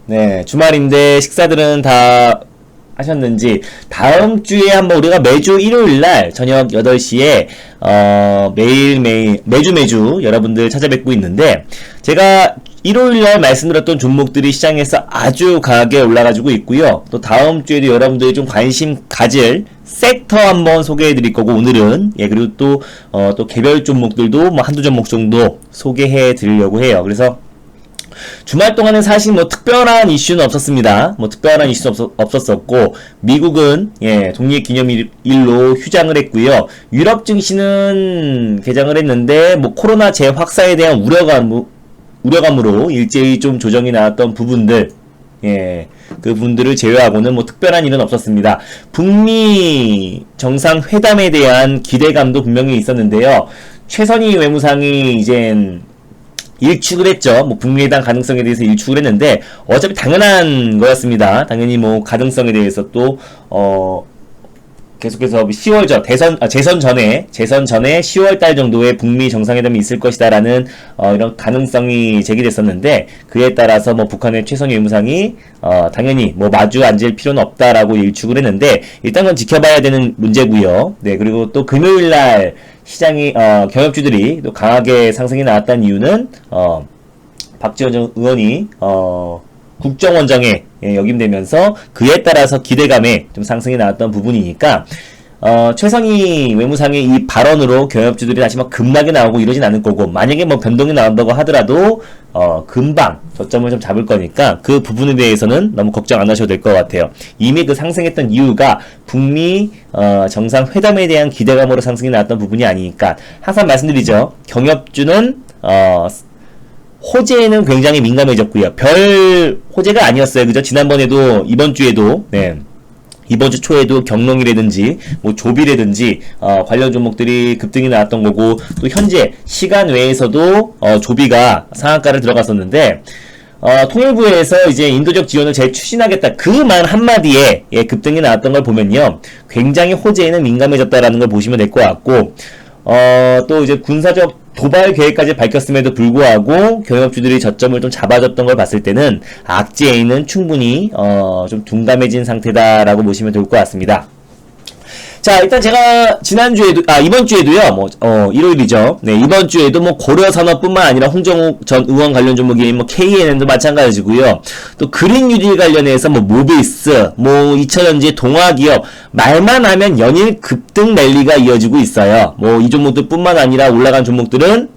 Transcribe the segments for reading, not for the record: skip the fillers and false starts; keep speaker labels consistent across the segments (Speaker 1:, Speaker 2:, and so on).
Speaker 1: 네, 주말인데 식사들은 다 하셨는지, 다음 주에 한번 우리가 매주 일요일 날 저녁 8시에, 매주 여러분들 찾아뵙고 있는데, 제가 일요일 날 말씀드렸던 종목들이 시장에서 아주 강하게 올라가지고 있고요. 또 다음 주에도 여러분들이 좀 관심 가질 섹터 한번 소개해 드릴 거고, 오늘은. 예, 그리고 또 개별 종목들도 뭐 한두 종목 정도 소개해 드리려고 해요. 그래서 주말 동안은 사실 뭐 특별한 이슈는 없었습니다. 뭐 특별한 이슈는 없었었고, 미국은 독립기념일로 휴장을 했고요. 유럽 증시는 개장을 했는데 뭐 코로나 재확산에 대한 우려감으로 일제히 좀 조정이 나왔던 부분들, 그 분들을 제외하고는 뭐 특별한 일은 없었습니다. 북미 정상회담에 대한 기대감도 분명히 있었는데요. 최선희 외무상이 이젠 일축을 했죠. 뭐 북미회담 가능성에 대해서 일축을 했는데 어차피 당연한 거였습니다. 당연히 뭐 가능성에 대해서 또 계속해서 10월 재선 전에 10월 달 정도에 북미 정상회담이 있을 것이다라는 이런 가능성이 제기됐었는데, 그에 따라서 뭐 북한의 최선희 외무상이 당연히 뭐 마주 앉을 필요는 없다라고 일축을 했는데, 일단 은 지켜봐야 되는 문제고요. 네, 그리고 또 금요일 날 시장이 경협주들이 또 강하게 상승이 나왔다는 이유는 박지원 의원이 국정원장에 역임되면서 그에 따라서 기대감에 좀 상승이 나왔던 부분이니까, 최선희 외무상의 이 발언으로 경협주들이 다시 막 급락이 나오고 이러진 않을 거고, 만약에 뭐 변동이 나온다고 하더라도 금방 저점을 좀 잡을 거니까 그 부분에 대해서는 너무 걱정 안 하셔도 될 것 같아요. 이미 그 상승했던 이유가 북미 정상회담에 대한 기대감으로 상승이 나왔던 부분이 아니니까, 항상 말씀드리죠. 경협주는 호재에는 굉장히 민감해졌고요. 별 호재가 아니었어요. 그죠? 지난번에도, 이번 주에도, 이번 주 초에도 경롱이라든지, 뭐 조비라든지, 관련 종목들이 급등이 나왔던 거고, 또 현재 시간 외에서도, 조비가 상한가를 들어갔었는데, 통일부에서 이제 인도적 지원을 재추진하겠다. 그 말 한마디에, 급등이 나왔던 걸 보면요. 굉장히 호재에는 민감해졌다라는 걸 보시면 될 것 같고, 또 이제 군사적 도발 계획까지 밝혔음에도 불구하고 경협주들이 저점을 좀 잡아줬던 걸 봤을 때는 악재에는 충분히 좀 둔감해진 상태다라고 보시면 될 것 같습니다. 자, 일단 제가 이번 주에도요, 일요일이죠. 네, 이번 주에도 뭐 고려산업뿐만 아니라 홍정욱 전 의원 관련 종목인 뭐 KNN도 마찬가지고요. 또 그린유딜 관련해서 뭐 모비스, 뭐 2000년제 동화기업, 말만 하면 연일 급등 랠리가 이어지고 있어요. 뭐 이 종목들뿐만 아니라 올라간 종목들은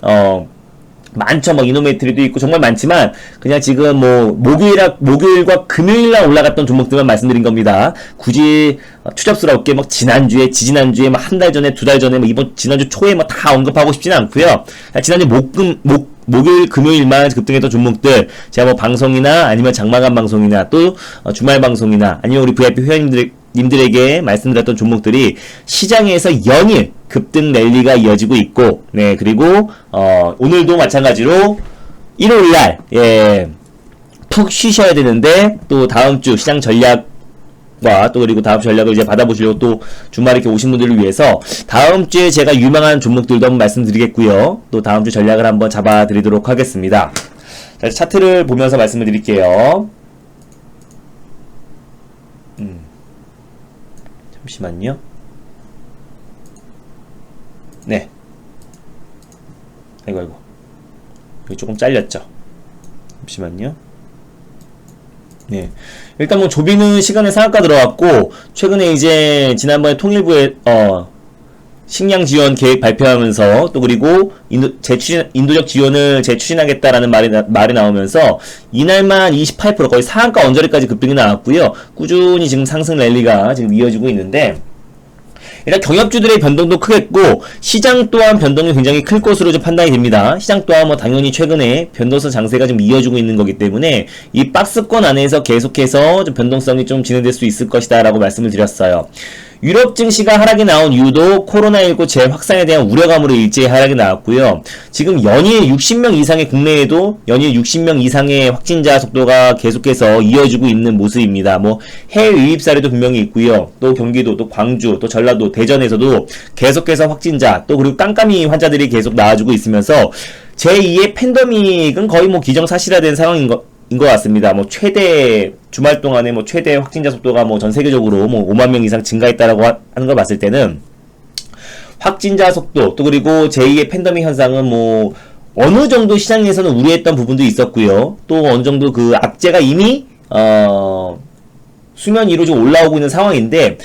Speaker 1: 많죠. 막 이노메트리도 있고 정말 많지만, 그냥 지금 뭐 목요일과 금요일날 올라갔던 종목들만 말씀드린 겁니다. 굳이 추잡스럽게 막 지지난주에 막 한 달 전에, 두 달 전에, 뭐 지난주 초에 막 다 언급하고 싶지는 않고요. 지난주 목요일, 금요일만 급등했던 종목들, 제가 뭐 방송이나 아니면 장마감 방송이나 또 주말 방송이나 아니면 우리 VIP 회원님들에게 말씀드렸던 종목들이 시장에서 연일 급등 랠리가 이어지고 있고, 네, 그리고 오늘도 마찬가지로 일요일날 푹 쉬셔야 되는데, 또 다음 주 시장 전략과 또 그리고 다음 주 전략을 이제 받아보시려고 또 주말에 이렇게 오신 분들을 위해서 다음 주에 제가 유망한 종목들도 한번 말씀드리겠고요. 또 다음 주 전략을 한번 잡아드리도록 하겠습니다. 자, 차트를 보면서 말씀을 드릴게요. 잠시만요. 네. 아이고. 여기 조금 잘렸죠. 잠시만요. 네. 일단 뭐 조비는 시간에 상한가 들어갔고, 최근에 이제 지난번에 통일부에 식량 지원 계획 발표하면서, 또 그리고 인도적 지원을 재추진하겠다라는 말이 나오면서 이날만 28% 거의 상한가 언저리까지 급등이 나왔고요. 꾸준히 지금 상승 랠리가 지금 이어지고 있는데, 일단 경협주들의 변동도 크겠고, 시장 또한 변동이 굉장히 클 것으로 좀 판단이 됩니다. 시장 또한 뭐 당연히 최근에 변동성 장세가 좀 이어지고 있는 거기 때문에 이 박스권 안에서 계속해서 좀 변동성이 좀 진행될 수 있을 것이다 라고 말씀을 드렸어요. 유럽 증시가 하락이 나온 이유도 코로나19 재확산에 대한 우려감으로 일제히 하락이 나왔고요. 지금 연일 60명 이상의 국내에도 연일 60명 이상의 확진자 속도가 계속해서 이어지고 있는 모습입니다. 뭐 해외 유입 사례도 분명히 있고요. 또 경기도, 또 광주, 또 전라도, 대전에서도 계속해서 확진자, 또 그리고 깜깜이 환자들이 계속 나와주고 있으면서 제2의 팬데믹은 거의 뭐 기정사실화된 것 같습니다. 뭐 최대 주말 동안에 뭐 최대 확진자 속도가 뭐 전 세계적으로 뭐 5만 명 이상 증가했다라고 하는 걸 봤을 때는 확진자 속도 또 그리고 제2의 팬데믹 현상은 뭐 어느 정도 시장에서는 우려했던 부분도 있었고요. 또 어느 정도 그 악재가 이미 수면 위로 좀 올라오고 있는 상황인데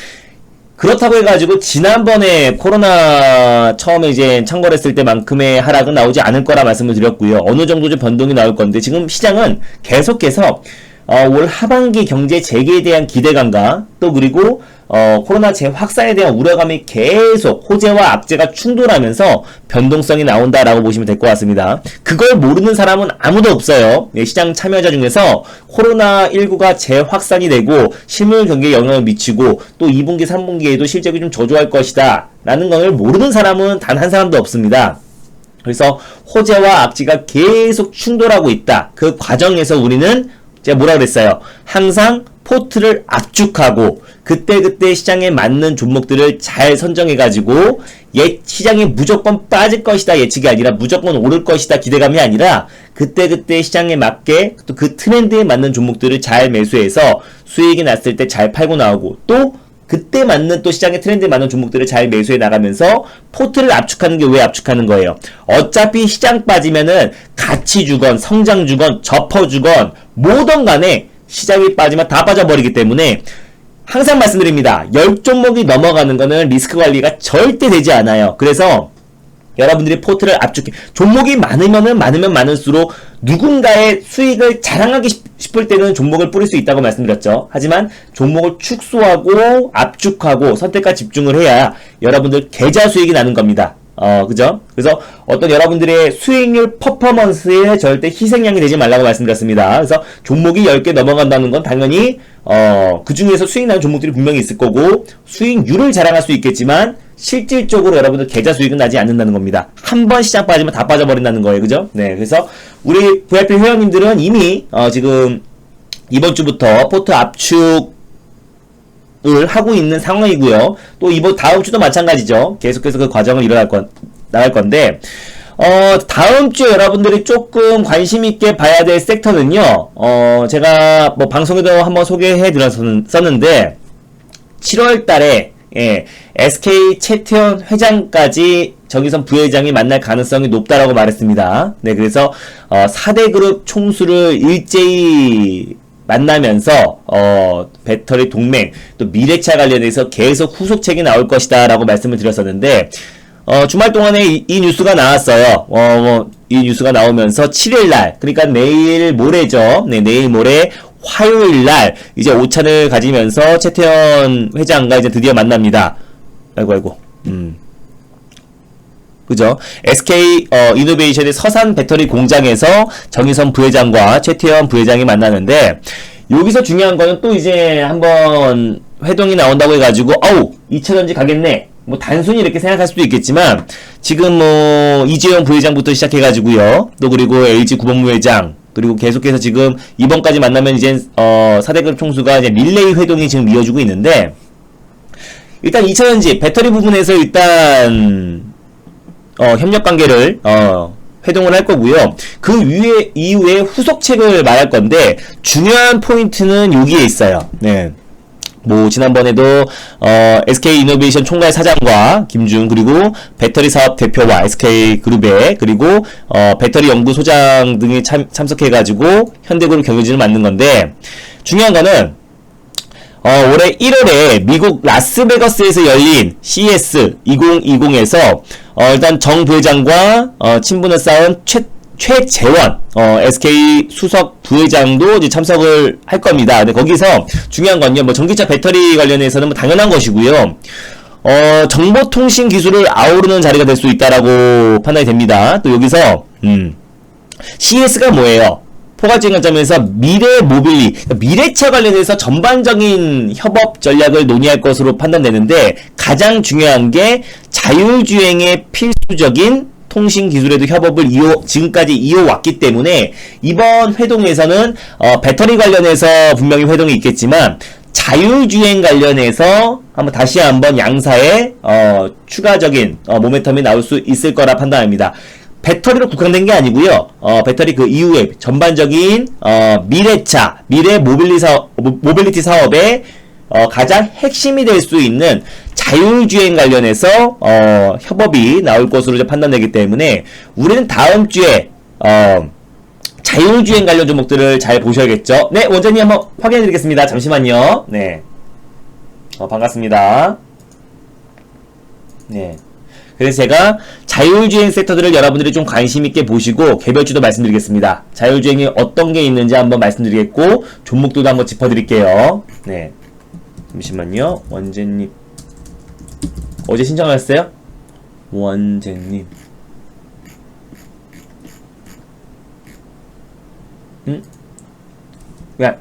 Speaker 1: 그렇다고 해가지고 지난번에 코로나 처음에 이제 창궐했을 때만큼의 하락은 나오지 않을 거라 말씀을 드렸고요. 어느 정도 좀 변동이 나올 건데 지금 시장은 계속해서 올 하반기 경제 재개에 대한 기대감과 또 그리고 코로나 재확산에 대한 우려감이 계속 호재와 악재가 충돌하면서 변동성이 나온다라고 보시면 될 것 같습니다. 그걸 모르는 사람은 아무도 없어요. 시장 참여자 중에서 코로나19가 재확산이 되고 실물 경기에 영향을 미치고 또 2분기, 3분기에도 실적이 좀 저조할 것이다 라는 걸 모르는 사람은 단 한 사람도 없습니다. 그래서 호재와 악재가 계속 충돌하고 있다. 그 과정에서 우리는 제가 뭐라 그랬어요? 항상 포트를 압축하고 그때그때 시장에 맞는 종목들을 잘 선정해가지고 시장에 무조건 빠질 것이다 예측이 아니라 무조건 오를 것이다 기대감이 아니라 그때그때 시장에 맞게 또 그 트렌드에 맞는 종목들을 잘 매수해서 수익이 났을 때 잘 팔고 나오고 또 그때 맞는 또 시장의 트렌드에 맞는 종목들을 잘 매수해 나가면서 포트를 압축하는 게 왜 압축하는 거예요? 어차피 시장 빠지면은 가치 주건, 성장 주건, 접어 주건 뭐든 간에 시장이 빠지면 다 빠져버리기 때문에 항상 말씀드립니다. 10종목이 넘어가는 거는 리스크 관리가 절대 되지 않아요. 그래서 여러분들이 포트를 압축해 종목이 많으면 많을수록 누군가의 수익을 자랑하기 싶을 때는 종목을 뿌릴 수 있다고 말씀드렸죠. 하지만 종목을 축소하고 압축하고 선택과 집중을 해야 여러분들 계좌 수익이 나는 겁니다. 그죠? 그래서 어떤 여러분들의 수익률 퍼포먼스에 절대 희생양이 되지 말라고 말씀드렸습니다. 그래서 종목이 10개 넘어간다는 건 당연히 그 중에서 수익 나는 종목들이 분명히 있을 거고 수익률을 자랑할 수 있겠지만 실질적으로 여러분들 계좌 수익은 나지 않는다는 겁니다. 한 번 시장 빠지면 다 빠져버린다는 거예요. 그죠? 네. 그래서 우리 VIP 회원님들은 이미 지금 이번 주부터 포트 압축 을 하고 있는 상황이고요. 또 이번 다음 주도 마찬가지죠. 계속해서 그 과정을 나갈 건데 다음 주에 여러분들이 조금 관심 있게 봐야 될 섹터는요. 제가 뭐 방송에도 한번 소개해 드렸었는데 7월 달에 SK 최태원 회장까지 정의선 부회장이 만날 가능성이 높다라고 말했습니다. 네, 그래서 4대 그룹 총수를 일제히 만나면서 배터리 동맹 또 미래차 관련해서 계속 후속책이 나올 것이다 라고 말씀을 드렸었는데 주말 동안에 이 뉴스가 나왔어요. 이 뉴스가 나오면서 7일날 그러니까 내일 모레죠. 네, 내일 모레 화요일날 이제 오찬을 가지면서 최태원 회장과 이제 드디어 만납니다. 아이고 그죠? SK 이노베이션의 서산 배터리 공장에서 정의선 부회장과 최태원 부회장이 만나는데 여기서 중요한 거는 또 이제 한번 회동이 나온다고 해가지고 2차전지 가겠네. 뭐 단순히 이렇게 생각할 수도 있겠지만 지금 뭐 이재용 부회장부터 시작해가지고요. 또 그리고 LG 구본부회장 그리고 계속해서 지금 이번까지 만나면 이제 4대급 총수가 이제 릴레이 회동이 지금 이어지고 있는데 일단 2차전지 배터리 부분에서 일단 협력 관계를 회동을 할 거고요. 그 이후에 후속책을 말할 건데 중요한 포인트는 여기에 있어요. 네. 뭐 지난번에도 SK 이노베이션 총괄 사장과 김준 그리고 배터리 사업 대표와 SK 그룹에 그리고 배터리 연구 소장 등이 참석해가지고 현대그룹 경영진을 만든 건데 중요한 거는 올해 1월에 미국 라스베거스에서 열린 CES 2020에서 일단 정 부회장과 친분을 쌓은 최재원 SK 수석 부회장도 이제 참석을 할 겁니다. 근데 거기서 중요한 건요, 뭐 전기차 배터리 관련해서는 뭐 당연한 것이고요. 정보통신 기술을 아우르는 자리가 될 수 있다라고 판단이 됩니다. 또 여기서 CES가 뭐예요? 포괄적인 관점에서 미래 모빌리, 미래차 관련해서 전반적인 협업 전략을 논의할 것으로 판단되는데 가장 중요한 게 자율주행의 필수적인 통신 기술에도 협업을 지금까지 이어왔기 때문에 이번 회동에서는 배터리 관련해서 분명히 회동이 있겠지만 자율주행 관련해서 다시 한번 양사의 추가적인 모멘텀이 나올 수 있을 거라 판단합니다. 배터리로 국한된 게 아니고요. 배터리 그 이후에 전반적인 미래차, 미래 모빌리티 사업의 가장 핵심이 될 수 있는 자율주행 관련해서 협업이 나올 것으로 이제 판단되기 때문에 우리는 다음 주에 자율주행 관련 종목들을 잘 보셔야겠죠. 네, 원장님 한번 확인해 드리겠습니다. 잠시만요. 네. 반갑습니다. 네. 그래서 제가 자율주행 섹터들을 여러분들이 좀 관심있게 보시고 개별주도 말씀드리겠습니다. 자율주행이 어떤 게 있는지 한번 말씀드리겠고 종목들도 한번 짚어드릴게요. 네. 잠시만요. 원재님 어제 신청하셨어요? 원재님 야,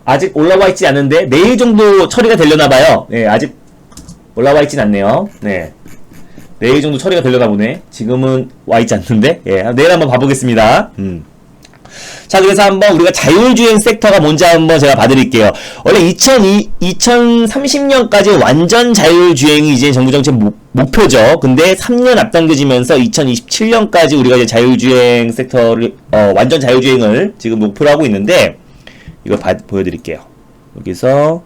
Speaker 1: 아직 올라와 있지 않은데 내일 정도 처리가 되려나봐요. 네, 아직 올라와 있진 않네요. 네, 내일 정도 처리가 되려나 보네. 지금은 와 있지 않는데. 예, 내일 한번 봐보겠습니다. 자, 그래서 한번 우리가 자율주행 섹터가 뭔지 한번 제가 봐드릴게요. 원래 2030년까지 완전 자율주행이 이제 정부 정책 목표죠. 근데 3년 앞당겨지면서 2027년까지 우리가 이제 자율주행 섹터를, 완전 자율주행을 지금 목표로 하고 있는데, 이거 보여드릴게요. 여기서,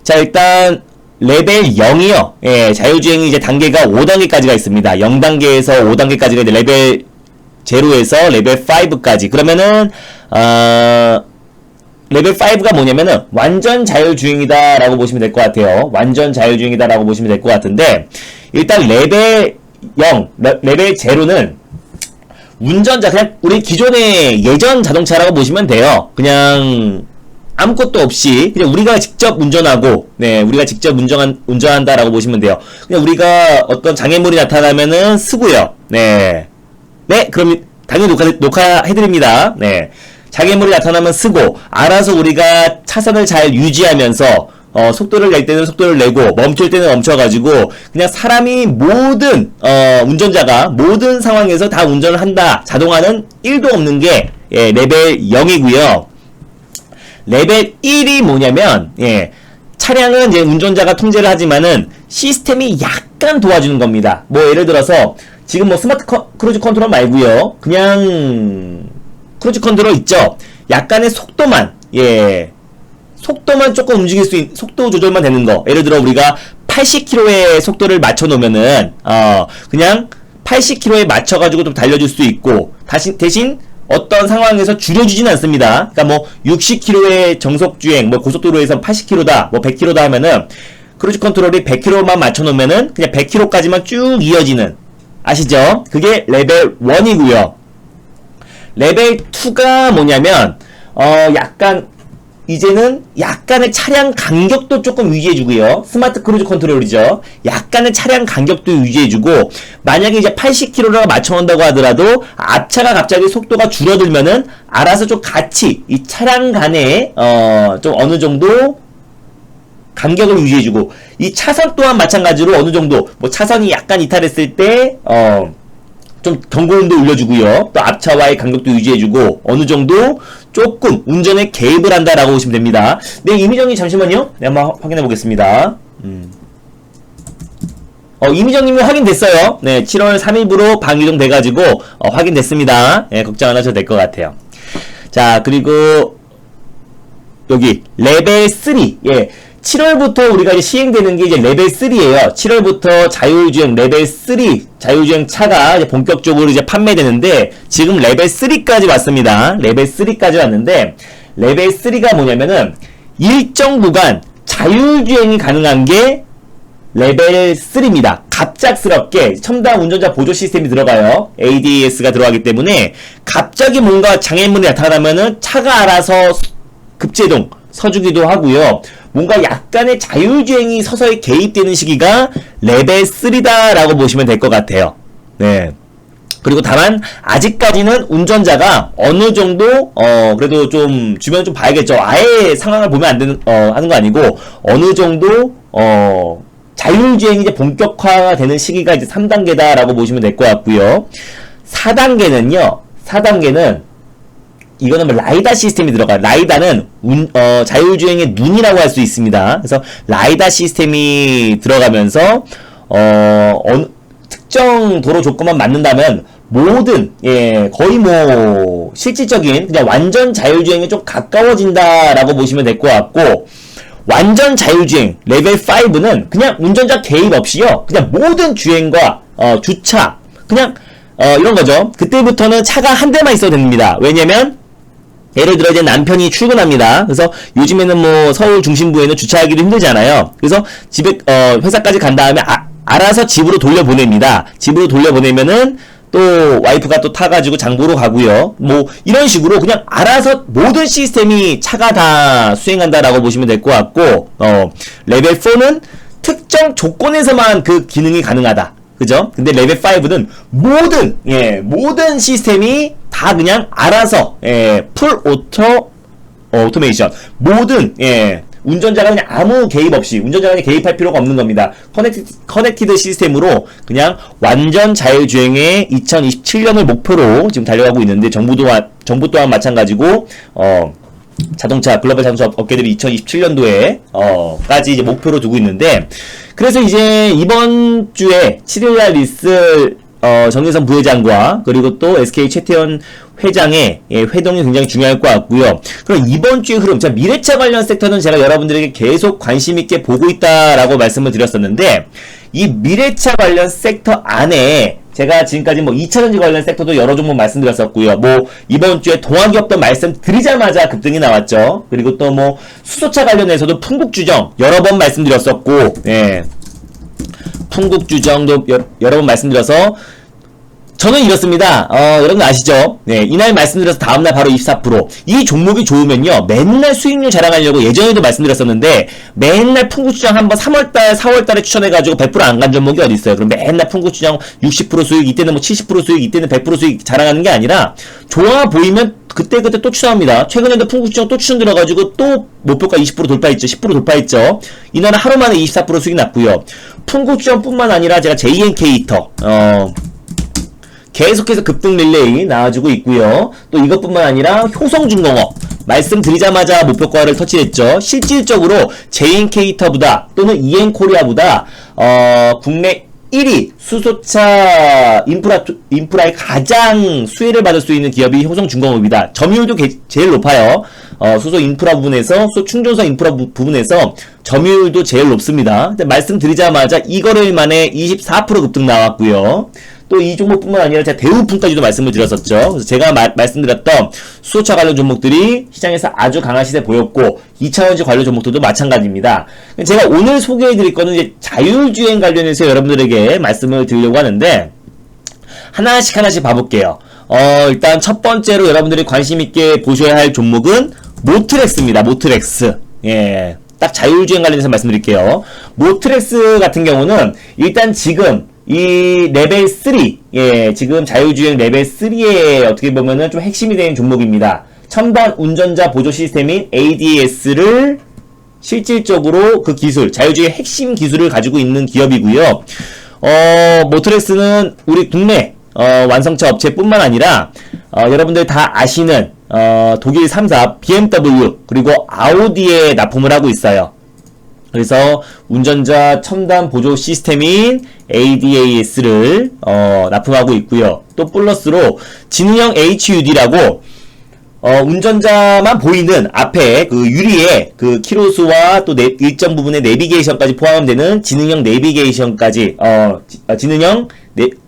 Speaker 1: 자, 일단, 레벨 0이요. 예, 자율주행이 이제 단계가 5단계까지가 있습니다. 0단계에서 5단계까지가 이제 레벨 0에서 레벨 5까지. 그러면은 레벨 5가 뭐냐면은 완전 자율주행이다 라고 보시면 될 것 같아요. 완전 자율주행이다 라고 보시면 될 것 같은데, 일단 레벨 0, 레벨 0는 운전자, 그냥 우리 기존의 예전 자동차라고 보시면 돼요. 그냥 아무것도 없이 그냥 우리가 직접 운전하고, 네, 우리가 직접 운전한다라고 보시면 돼요. 그냥 우리가 어떤 장애물이 나타나면은 쓰고요. 네. 네, 그럼 당연히 녹화해드립니다. 네. 장애물이 나타나면 쓰고, 알아서 우리가 차선을 잘 유지하면서, 속도를 낼 때는 속도를 내고, 멈출 때는 멈춰가지고, 그냥 사람이 모든, 운전자가 모든 상황에서 다 운전을 한다. 자동화는 1도 없는 게, 예, 레벨 0이고요. 레벨 1이 뭐냐면, 예, 차량은 이제 운전자가 통제를 하지만은, 시스템이 약간 도와주는 겁니다. 뭐, 예를 들어서, 지금 뭐 스마트 크루즈 컨트롤 말고요. 그냥 크루즈 컨트롤 있죠. 약간의 속도만, 예, 속도만 조금 움직일 수 있는, 속도 조절만 되는 거. 예를 들어 우리가 80km의 속도를 맞춰 놓으면은 그냥 80km에 맞춰 가지고 좀 달려줄 수 있고, 대신 어떤 상황에서 줄여주진 않습니다. 그러니까 뭐 60km의 정속 주행, 뭐 고속도로에서 80km다, 뭐 100km다 하면은 크루즈 컨트롤이 100km만 맞춰 놓으면은 그냥 100km까지만 쭉 이어지는, 아시죠? 그게 레벨 1이고요. 레벨 2가 뭐냐면 약간 이제는 약간의 차량 간격도 조금 유지해주고요. 스마트 크루즈 컨트롤이죠. 약간의 차량 간격도 유지해주고, 만약에 이제 80km로 맞춰놓는다고 하더라도 앞차가 갑자기 속도가 줄어들면은 알아서 좀 같이 이 차량 간에 좀 어느 정도 간격을 유지해주고, 이 차선 또한 마찬가지로 어느 정도 뭐 차선이 약간 이탈했을 때 좀 경고음도 울려주고요. 또 앞차와의 간격도 유지해주고, 어느 정도 조금 운전에 개입을 한다라고 보시면 됩니다. 네, 이미정님 잠시만요. 네, 한번 확인해 보겠습니다. 이미정님이 확인됐어요. 네, 7월 3일부로 방이동 돼가지고 확인됐습니다. 네, 걱정 안 하셔도 될 것 같아요. 자, 그리고 여기 레벨 3, 예, 7월부터 우리가 이제 시행되는 게 이제 레벨 3예요. 7월부터 자율주행 레벨 3 자율주행 차가 이제 본격적으로 이제 판매되는데, 지금 레벨 3까지 왔습니다. 레벨 3까지 왔는데, 레벨 3가 뭐냐면은 일정 구간 자율주행이 가능한 게 레벨 3입니다. 갑작스럽게 첨단 운전자 보조 시스템이 들어가요. ADAS가 들어가기 때문에 갑자기 뭔가 장애물이 나타나면은 차가 알아서 급제동 서주기도 하고요. 뭔가 약간의 자율주행이 서서히 개입되는 시기가 레벨 3다라고 보시면 될 것 같아요. 네. 그리고 다만 아직까지는 운전자가 어느 정도 그래도 좀 주변 좀 봐야겠죠. 아예 상황을 보면 안 되는 하는 거 아니고, 어느 정도 자율주행이 이제 본격화가 되는 시기가 이제 3단계다라고 보시면 될 것 같고요. 4단계는요. 4단계는 이거는 뭐 라이다 시스템이 들어가요. 라이다는 자율주행의 눈이라고 할 수 있습니다. 그래서 라이다 시스템이 들어가면서 특정 도로 조건만 맞는다면 모든 거의 뭐 실질적인 그냥 완전 자율주행에 좀 가까워진다라고 보시면 될 것 같고, 완전 자율주행 레벨 5는 그냥 운전자 개입 없이요, 그냥 모든 주행과 주차 그냥 이런 거죠. 그때부터는 차가 한 대만 있어도 됩니다. 왜냐면 예를 들어 이제 남편이 출근합니다. 그래서 요즘에는 뭐 서울 중심부에는 주차하기도 힘들잖아요. 그래서 집에 회사까지 간 다음에 알아서 집으로 돌려보냅니다. 집으로 돌려보내면은 또 와이프가 또 타가지고 장보러 가고요. 뭐 이런 식으로 그냥 알아서 모든 시스템이 차가 다 수행한다라고 보시면 될 것 같고, 레벨 4는 특정 조건에서만 그 기능이 가능하다. 그죠? 근데 레벨 5는 모든 시스템이 다 그냥 알아서 풀 오토메이션 모든 운전자가 그냥 아무 개입 없이, 운전자가 그냥 개입할 필요가 없는 겁니다. 커넥티드 시스템으로 그냥 완전 자율주행의 2027년을 목표로 지금 달려가고 있는데, 정부 또한 마찬가지고 글로벌 자동차 업계들이 2027년도에 까지 이제 목표로 두고 있는데, 그래서 이제 이번 주에 7일날 있을 정진선 부회장과 그리고 또 SK 최태원 회장의 회동이 굉장히 중요할 것 같고요. 그럼 이번 주의 흐름, 자, 미래차 관련 섹터는 제가 여러분들에게 계속 관심 있게 보고 있다라고 말씀을 드렸었는데, 이 미래차 관련 섹터 안에 제가 지금까지 뭐 2차전지 관련 섹터도 여러 종목 말씀드렸었고요. 뭐 이번 주에 동학기업도 말씀드리자마자 급등이 나왔죠. 그리고 또 뭐 수소차 관련해서도 풍국주정 여러 번 말씀드렸었고, 풍국주정도 여러 번 말씀드려서 저는 이렇습니다. 여러분 아시죠? 이날 말씀드려서 다음날 바로 24%. 이 종목이 좋으면요, 맨날 수익률 자랑하려고 예전에도 말씀드렸었는데, 맨날 풍구추장 한번 3월달, 4월달에 추천해가지고 100% 안 간 종목이 어디 있어요? 그럼 맨날 풍구추장 60% 수익, 이때는 뭐 70% 수익, 이때는 100% 수익 자랑하는 게 아니라, 좋아 보이면 그때 또 추천합니다. 최근에도 풍구추장 또 추천 들어가지고 또 목표가 20% 돌파했죠. 10% 돌파했죠. 이날은 하루 만에 24% 수익 났고요. 풍구추장뿐만 아니라 제가 JNK터, 계속해서 급등 릴레이 나와주고 있고요. 또 이것뿐만 아니라 효성중공업 말씀드리자마자 목표가를 터치했죠. 실질적으로 JNK터보다 또는 EN코리아보다 국내 1위 수소차 인프라의 가장 수혜를 받을 수 있는 기업이 효성중공업이다. 점유율도 제일 높아요. 수소 인프라 부분에서, 수소 충전소 인프라 부분에서 점유율도 제일 높습니다. 말씀드리자마자 이거를 만에 24% 급등 나왔고요. 또 이 종목뿐만 아니라 제가 대우품까지도 말씀을 드렸었죠. 그래서 제가 말씀드렸던 수소차 관련 종목들이 시장에서 아주 강한 시세 보였고, 2차전지 관련 종목들도 마찬가지입니다. 제가 오늘 소개해드릴 거는 이제 자율주행 관련해서 여러분들에게 말씀을 드리려고 하는데, 하나씩 봐볼게요. 일단 첫 번째로 여러분들이 관심 있게 보셔야 할 종목은 모트렉스입니다. 모트렉스. 딱 자율주행 관련해서 말씀드릴게요. 모트렉스 같은 경우는 일단 지금 이 레벨 3, 지금 자율주행 레벨 3에 어떻게 보면은 좀 핵심이 되는 종목입니다. 첨단 운전자 보조 시스템인 ADAS를 실질적으로 그 기술, 자율주행 핵심 기술을 가지고 있는 기업이고요. 모트렉스는 우리 국내 완성차 업체뿐만 아니라 여러분들 다 아시는 독일 3사 BMW 그리고 아우디에 납품을 하고 있어요. 그래서 운전자 첨단 보조 시스템인 ADAS를 납품하고 있고요. 또 플러스로 지능형 HUD라고 운전자만 보이는 앞에 그 유리에 그 키로수와 또 일정 부분의 내비게이션까지 포함되는 지능형 내비게이션까지 지능형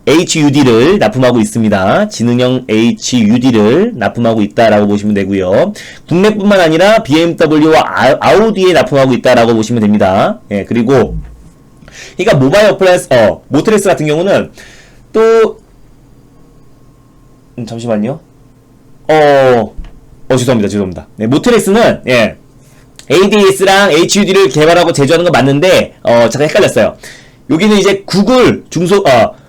Speaker 1: HUD를 납품하고 있습니다. 지능형 HUD를 납품하고 있다라고 보시면 되고요. 국내뿐만 아니라 BMW와 아우디에 납품하고 있다라고 보시면 됩니다. 그리고 그러니까 모바일 어플라이언스 모트렉스 같은 경우는 또 잠시만요. 죄송합니다. 네, 모트렉스는 ADS랑 HUD를 개발하고 제조하는 건 맞는데 잠깐 헷갈렸어요. 여기는 이제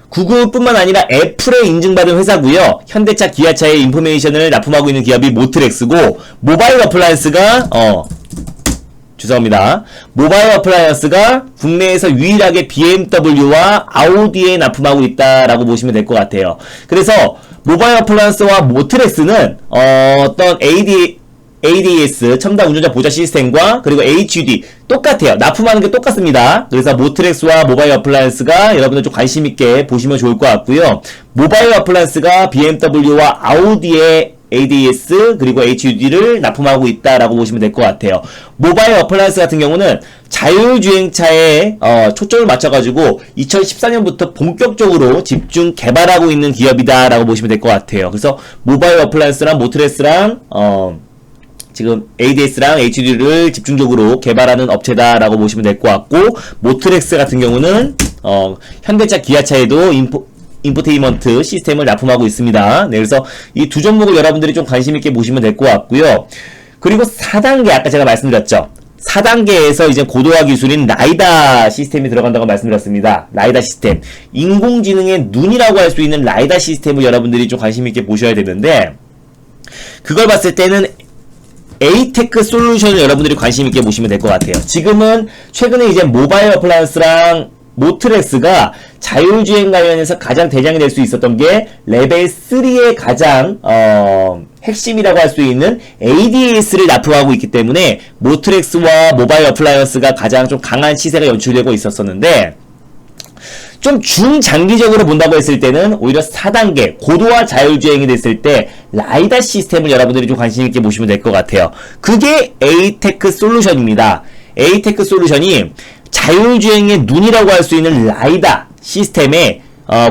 Speaker 1: 구글뿐만 아니라 애플에 인증받은 회사고요. 현대차, 기아차의 인포메이션을 납품하고 있는 기업이 모트렉스고, 모바일 어플라이언스가 모바일 어플라이언스가 국내에서 유일하게 BMW와 아우디에 납품하고 있다라고 보시면 될 것 같아요. 그래서 모바일 어플라이언스와 모트렉스는 어떤 ADS 첨단 운전자 보좌 시스템과 그리고 HUD 똑같아요. 납품하는 게 똑같습니다. 그래서 모트렉스와 모바일 어플라이언스가 여러분들 좀 관심 있게 보시면 좋을 것 같고요. 모바일 어플라이언스가 BMW와 아우디의 ADS 그리고 HUD를 납품하고 있다라고 보시면 될 것 같아요. 모바일 어플라이언스 같은 경우는 자율주행차에 초점을 맞춰가지고 2014년부터 본격적으로 집중 개발하고 있는 기업이다라고 보시면 될 것 같아요. 그래서 모바일 어플라이언스랑 모트렉스랑 지금 ADS랑 HUD를 집중적으로 개발하는 업체다라고 보시면 될 것 같고, 모트렉스 같은 경우는 현대차, 기아차에도 인포테인먼트 시스템을 납품하고 있습니다. 네, 그래서 이 두 종목을 여러분들이 좀 관심 있게 보시면 될 것 같고요. 그리고 4단계 아까 제가 말씀드렸죠. 4단계에서 이제 고도화 기술인 라이다 시스템이 들어간다고 말씀드렸습니다. 라이다 시스템. 인공지능의 눈이라고 할 수 있는 라이다 시스템을 여러분들이 좀 관심 있게 보셔야 되는데, 그걸 봤을 때는 에이테크 솔루션을 여러분들이 관심 있게 보시면 될 것 같아요. 지금은 최근에 이제 모바일 어플라이언스랑 모트렉스가 자율주행 관련해서 가장 대장이 될 수 있었던 게 레벨 3의 가장 핵심이라고 할 수 있는 ADS를 납품하고 있기 때문에 모트렉스와 모바일 어플라이언스가 가장 좀 강한 시세가 연출되고 있었었는데, 좀 중장기적으로 본다고 했을 때는 오히려 4단계 고도화 자율주행이 됐을 때 라이다 시스템을 여러분들이 좀 관심 있게 보시면 될 것 같아요. 그게 에이테크 솔루션입니다. 에이테크 솔루션이 자율주행의 눈이라고 할 수 있는 라이다 시스템의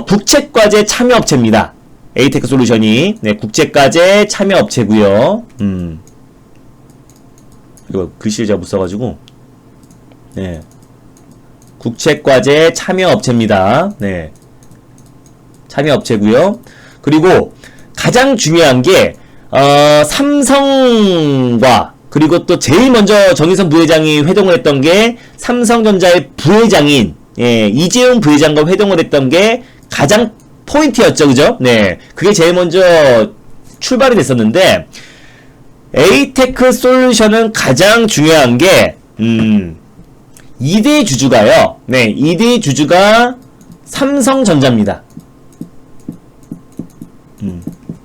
Speaker 1: 국책과제 참여업체입니다. 에이테크 솔루션이 국책과제 참여업체고요. 이거 글씨를 제가 못 써가지고 국책과제 참여업체입니다. 네. 참여업체고요. 그리고 가장 중요한 게 삼성과 그리고 또 제일 먼저 정의선 부회장이 회동을 했던 게 삼성전자의 부회장인 이재용 부회장과 회동을 했던 게 가장 포인트였죠. 그죠? 네. 그게 제일 먼저 출발이 됐었는데, 에이테크 솔루션은 가장 중요한 게 2대 주주가요. 네, 2대 주주가 삼성전자입니다.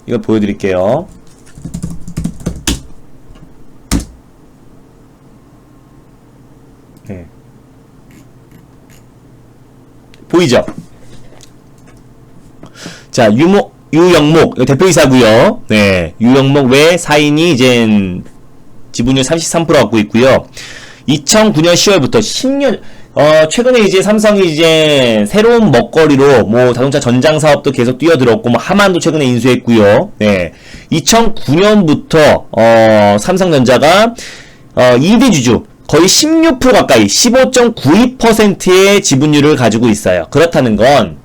Speaker 1: 이거 보여드릴게요. 네. 보이죠? 자, 유영목 대표이사고요. 네, 유영목 외 사인이 이제 지분율 33% 갖고 있고요. 2009년 10월부터 10년 최근에 이제 삼성이 이제 새로운 먹거리로 뭐 자동차 전장 사업도 계속 뛰어들었고 뭐 하만도 최근에 인수했고요. 네. 2009년부터 삼성전자가 2대 주주 거의 16% 가까이 15.92%의 지분율을 가지고 있어요. 그렇다는 건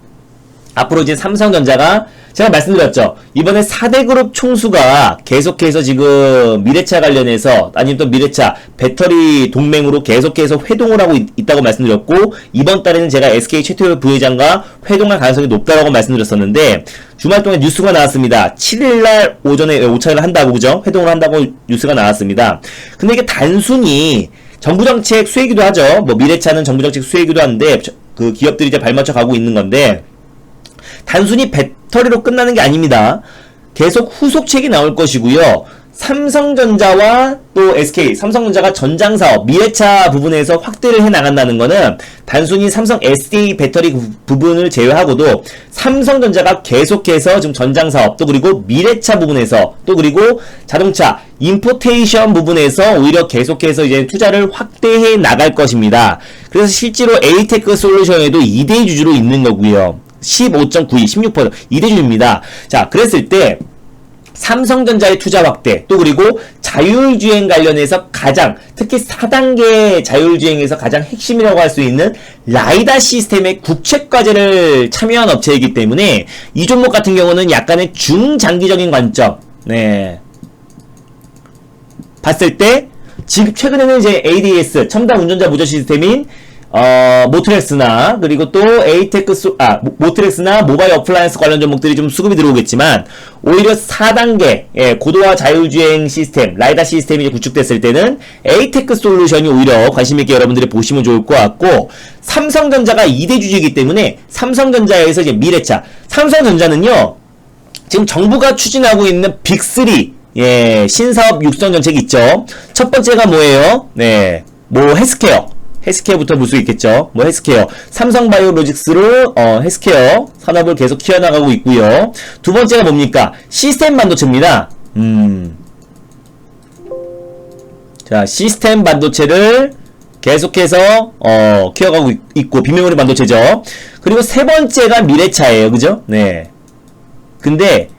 Speaker 1: 앞으로 이제 삼성전자가 제가 말씀드렸죠. 이번에 4대 그룹 총수가 계속해서 지금 미래차 관련해서 아니면 또 미래차 배터리 동맹으로 계속해서 회동을 하고 있다고 말씀드렸고, 이번 달에는 제가 SK 최태호 부회장과 회동할 가능성이 높다고 말씀드렸었는데, 주말 동안 뉴스가 나왔습니다. 7일날 오전에 오차를 한다고, 그죠? 회동을 한다고 뉴스가 나왔습니다. 근데 이게 단순히 정부정책 수혜기도 하죠. 뭐 미래차는 정부정책 수혜기도 한데 그 기업들이 이제 발맞춰 가고 있는 건데, 단순히 배터리로 끝나는 게 아닙니다. 계속 후속책이 나올 것이고요. 삼성전자와 또 SK, 삼성전자가 전장사업, 미래차 부분에서 확대를 해 나간다는 거는 단순히 삼성 SK 배터리 부분을 제외하고도 삼성전자가 계속해서 지금 전장사업, 또 그리고 미래차 부분에서, 또 그리고 자동차, 임포테이션 부분에서 오히려 계속해서 이제 투자를 확대해 나갈 것입니다. 그래서 실제로 에이테크 솔루션에도 2대 주주로 있는 거고요. 15.92, 16%, 2대 주주입니다. 자, 그랬을 때 삼성전자의 투자 확대, 또 그리고 자율주행 관련해서 가장, 특히 4단계 자율주행에서 가장 핵심이라고 할 수 있는 라이다 시스템의 국책과제를 참여한 업체이기 때문에 이 종목 같은 경우는 약간의 중장기적인 관점, 봤을 때 지금 최근에는 이제 ADS 첨단 운전자 보조 시스템인 모트렉스나 그리고 또 모트렉스나 모바일 어플라이언스 관련 종목들이 좀 수급이 들어오겠지만, 오히려 4단계 고도화 자율주행 시스템 라이다 시스템이 구축됐을 때는 에이테크 솔루션이 오히려 관심있게 여러분들이 보시면 좋을 것 같고, 삼성전자가 2대 주주이기 때문에 삼성전자에서 이제 미래차, 삼성전자는요 지금 정부가 추진하고 있는 빅3, 예, 신사업 육성 정책이 있죠. 첫 번째가 뭐예요? 네, 뭐 헬스케어부터 볼 수 있겠죠. 뭐 헬스케어, 삼성바이오로직스로 헬스케어 산업을 계속 키워나가고 있고요. 두 번째가 뭡니까? 시스템 반도체입니다. 자, 시스템 반도체를 계속해서 키워가고 있고, 비메모리 반도체죠. 그리고 세 번째가 미래차예요, 그죠? 네. 근데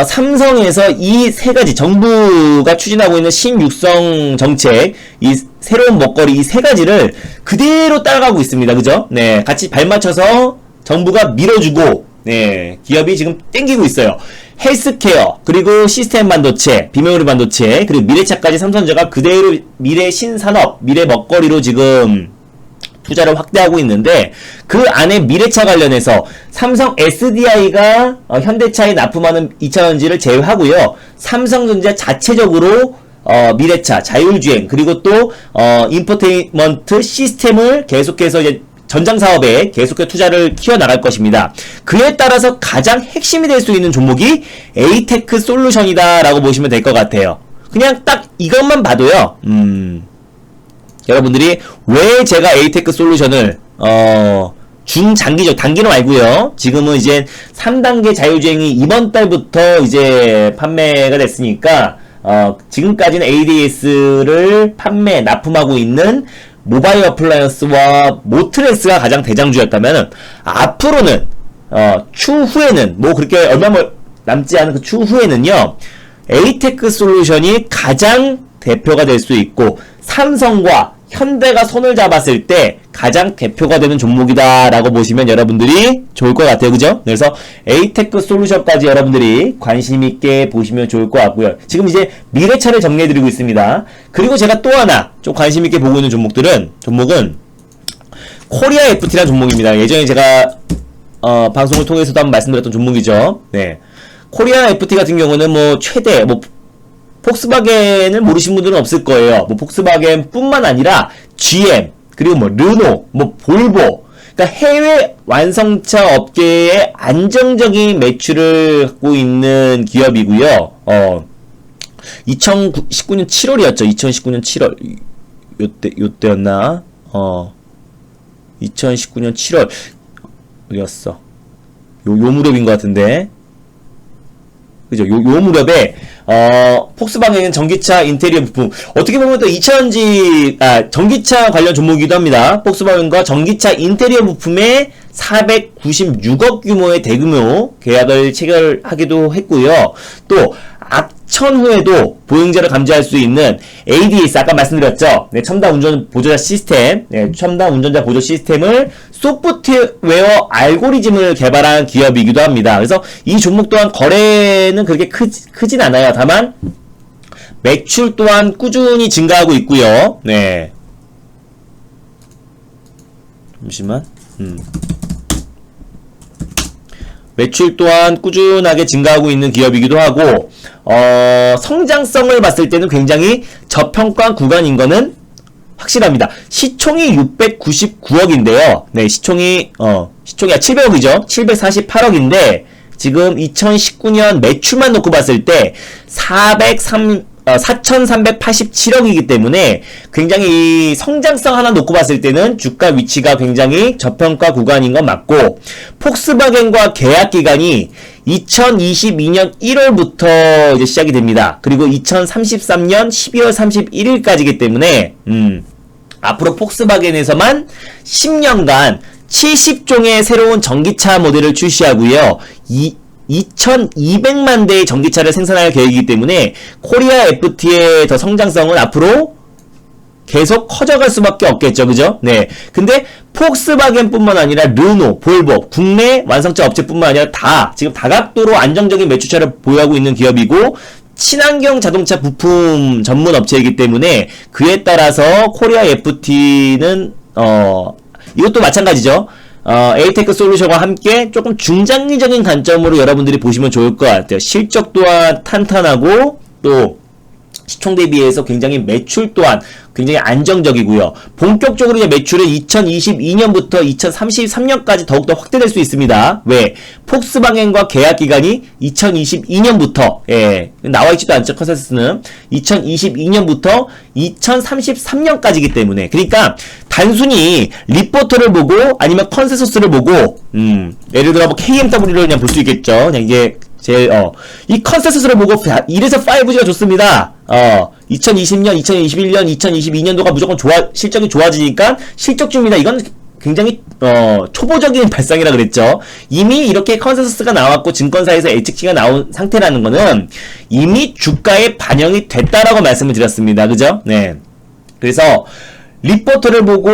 Speaker 1: 삼성에서 이 세 가지, 정부가 추진하고 있는 신육성 정책, 이 새로운 먹거리, 이 세 가지를 그대로 따라가고 있습니다. 그죠? 네. 같이 발맞춰서 정부가 밀어주고, 네. 기업이 지금 땡기고 있어요. 헬스케어, 그리고 시스템 반도체, 비메모리 반도체, 그리고 미래차까지 삼성전자가 그대로 미래 신산업, 미래 먹거리로 지금 투자를 확대하고 있는데, 그 안에 미래차 관련해서 삼성 SDI가 현대차에 납품하는 2차전지를 제외하고요. 삼성전자 자체적으로 미래차, 자율주행, 그리고 또 인포테인먼트 시스템을 계속해서 이제 전장 사업에 계속해서 투자를 키워나갈 것입니다. 그에 따라서 가장 핵심이 될 수 있는 종목이 에이테크 솔루션이다라고 보시면 될 것 같아요. 그냥 딱 이것만 봐도요. 여러분들이 왜 제가 에이테크 솔루션을 중장기적, 단기는 말고요. 지금은 이제 3단계 자율주행이 이번 달부터 이제 판매가 됐으니까 지금까지는 ADS를 납품하고 있는 모바일 어플라이언스와 모트레스가 가장 대장주였다면, 앞으로는 추후에는 뭐 그렇게 얼마 남지 않은 그 추후에는요, 에이테크 솔루션이 가장 대표가 될 수 있고, 삼성과 현대가 손을 잡았을 때 가장 대표가 되는 종목이다라고 보시면 여러분들이 좋을 것 같아요. 그죠? 그래서 에이테크 솔루션까지 여러분들이 관심있게 보시면 좋을 것 같고요. 지금 이제 미래차를 정리해드리고 있습니다. 그리고 제가 또 하나 좀 관심있게 보고 있는 종목은 코리아 FT라는 종목입니다. 예전에 제가 방송을 통해서도 한번 말씀드렸던 종목이죠. 네. 코리아 FT 같은 경우는 뭐 최대 폭스바겐을 모르신 분들은 없을 거예요. 뭐 폭스바겐 뿐만 아니라 GM, 그리고 뭐 르노, 뭐 볼보, 그러니까 해외 완성차 업계에 안정적인 매출을 갖고 있는 기업이고요. 2019년 7월이었죠. 2019년 7월 요때였나? 2019년 7월 어디였어? 요 무렵인 것 같은데. 그죠? 요 무렵에, 폭스바겐은 전기차 인테리어 부품. 어떻게 보면 또 전기차 관련 종목이기도 합니다. 폭스바겐과 전기차 인테리어 부품에 496억 규모의 대규모 계약을 체결하기도 했고요. 또, 악천 후에도 보행자를 감지할 수 있는 ADS, 아까 말씀드렸죠. 네, 첨단 운전 보조자 시스템, 네, 첨단 운전자 보조 시스템을 소프트웨어 알고리즘을 개발한 기업이기도 합니다. 그래서 이 종목 또한 거래는 그렇게 크진 않아요. 다만 매출 또한 꾸준히 증가하고 있고요. 네. 잠시만. 매출 또한 꾸준하게 증가하고 있는 기업이기도 하고, 성장성을 봤을 때는 굉장히 저평가 구간인 거는 확실합니다. 시총이 699억인데요. 네, 시총이 700억이죠. 748억인데, 지금 2019년 매출만 놓고 봤을 때, 4,387억이기 때문에 굉장히 이 성장성 하나 놓고 봤을 때는 주가 위치가 굉장히 저평가 구간인 건 맞고, 폭스바겐과 계약 기간이 2022년 1월부터 이제 시작이 됩니다. 그리고 2033년 12월 31일까지이기 때문에 앞으로 폭스바겐에서만 10년간 70종의 새로운 전기차 모델을 출시하고요. 2,200만 대의 전기차를 생산할 계획이기 때문에 코리아 FT의 더 성장성은 앞으로 계속 커져갈 수밖에 없겠죠. 그죠? 네. 근데 폭스바겐뿐만 아니라 르노, 볼보, 국내 완성차 업체뿐만 아니라 다 지금 다각도로 안정적인 매출차를 보유하고 있는 기업이고, 친환경 자동차 부품 전문 업체이기 때문에 그에 따라서 코리아 FT는 이것도 마찬가지죠. 에이테크 솔루션과 함께 조금 중장기적인 관점으로 여러분들이 보시면 좋을 것 같아요. 실적 또한 탄탄하고, 또 시총 대비해서 굉장히 매출 또한 굉장히 안정적이고요. 본격적으로 이제 매출은 2022년부터 2033년까지 더욱더 확대될 수 있습니다. 왜? 폭스바겐과 계약 기간이 2022년부터 나와있지도 않죠. 컨센서스는 2022년부터 2033년까지이기 때문에, 그러니까 단순히 리포터를 보고 아니면 컨센서스를 보고 예를 들어 뭐 KMW를 그냥 볼 수 있겠죠. 그냥 이게 이 컨센서스를 보고 이래서 5G가 좋습니다. 2020년, 2021년, 2022년도가 무조건 실적이 좋아지니까 실적주입니다. 이건 굉장히 초보적인 발상이라 그랬죠. 이미 이렇게 컨센서스가 나왔고 증권사에서 예측치가 나온 상태라는 거는 이미 주가에 반영이 됐다라고 말씀을 드렸습니다. 그죠? 네. 그래서 리포터를 보고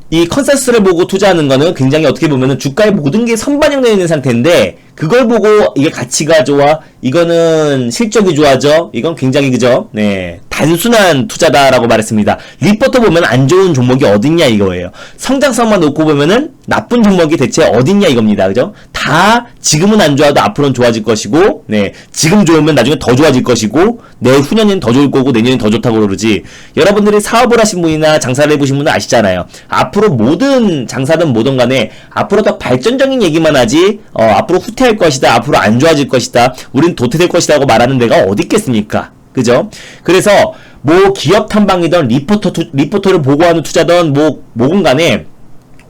Speaker 1: 이 컨센서스를 보고 투자하는 거는 굉장히 어떻게 보면은 주가의 모든 게 선반영되어 있는 상태인데, 그걸 보고 이게 가치가 좋아, 이거는 실적이 좋아져, 이건 굉장히 그죠? 네, 단순한 투자다라고 말했습니다. 리포터 보면 안 좋은 종목이 어딨냐 이거예요. 성장성만 놓고 보면은 나쁜 종목이 대체 어딨냐 이겁니다. 그죠? 다 지금은 안 좋아도 앞으로는 좋아질 것이고, 네, 지금 좋으면 나중에 더 좋아질 것이고, 내후년에는 더 좋을 거고 내년엔 더 좋다고 그러지. 여러분들이 사업을 하신 분이나 장사를 해보신 분은 아시잖아요. 앞으로 모든 장사든 뭐든 간에 앞으로 더 발전적인 얘기만 하지, 앞으로 후퇴할 것이다, 앞으로 안 좋아질 것이다, 우린 도태될 것이다 하고 말하는 데가 어디 있겠습니까? 그죠? 그래서 뭐 기업 탐방이든 리포터를 보고하는 투자든 뭐건 간에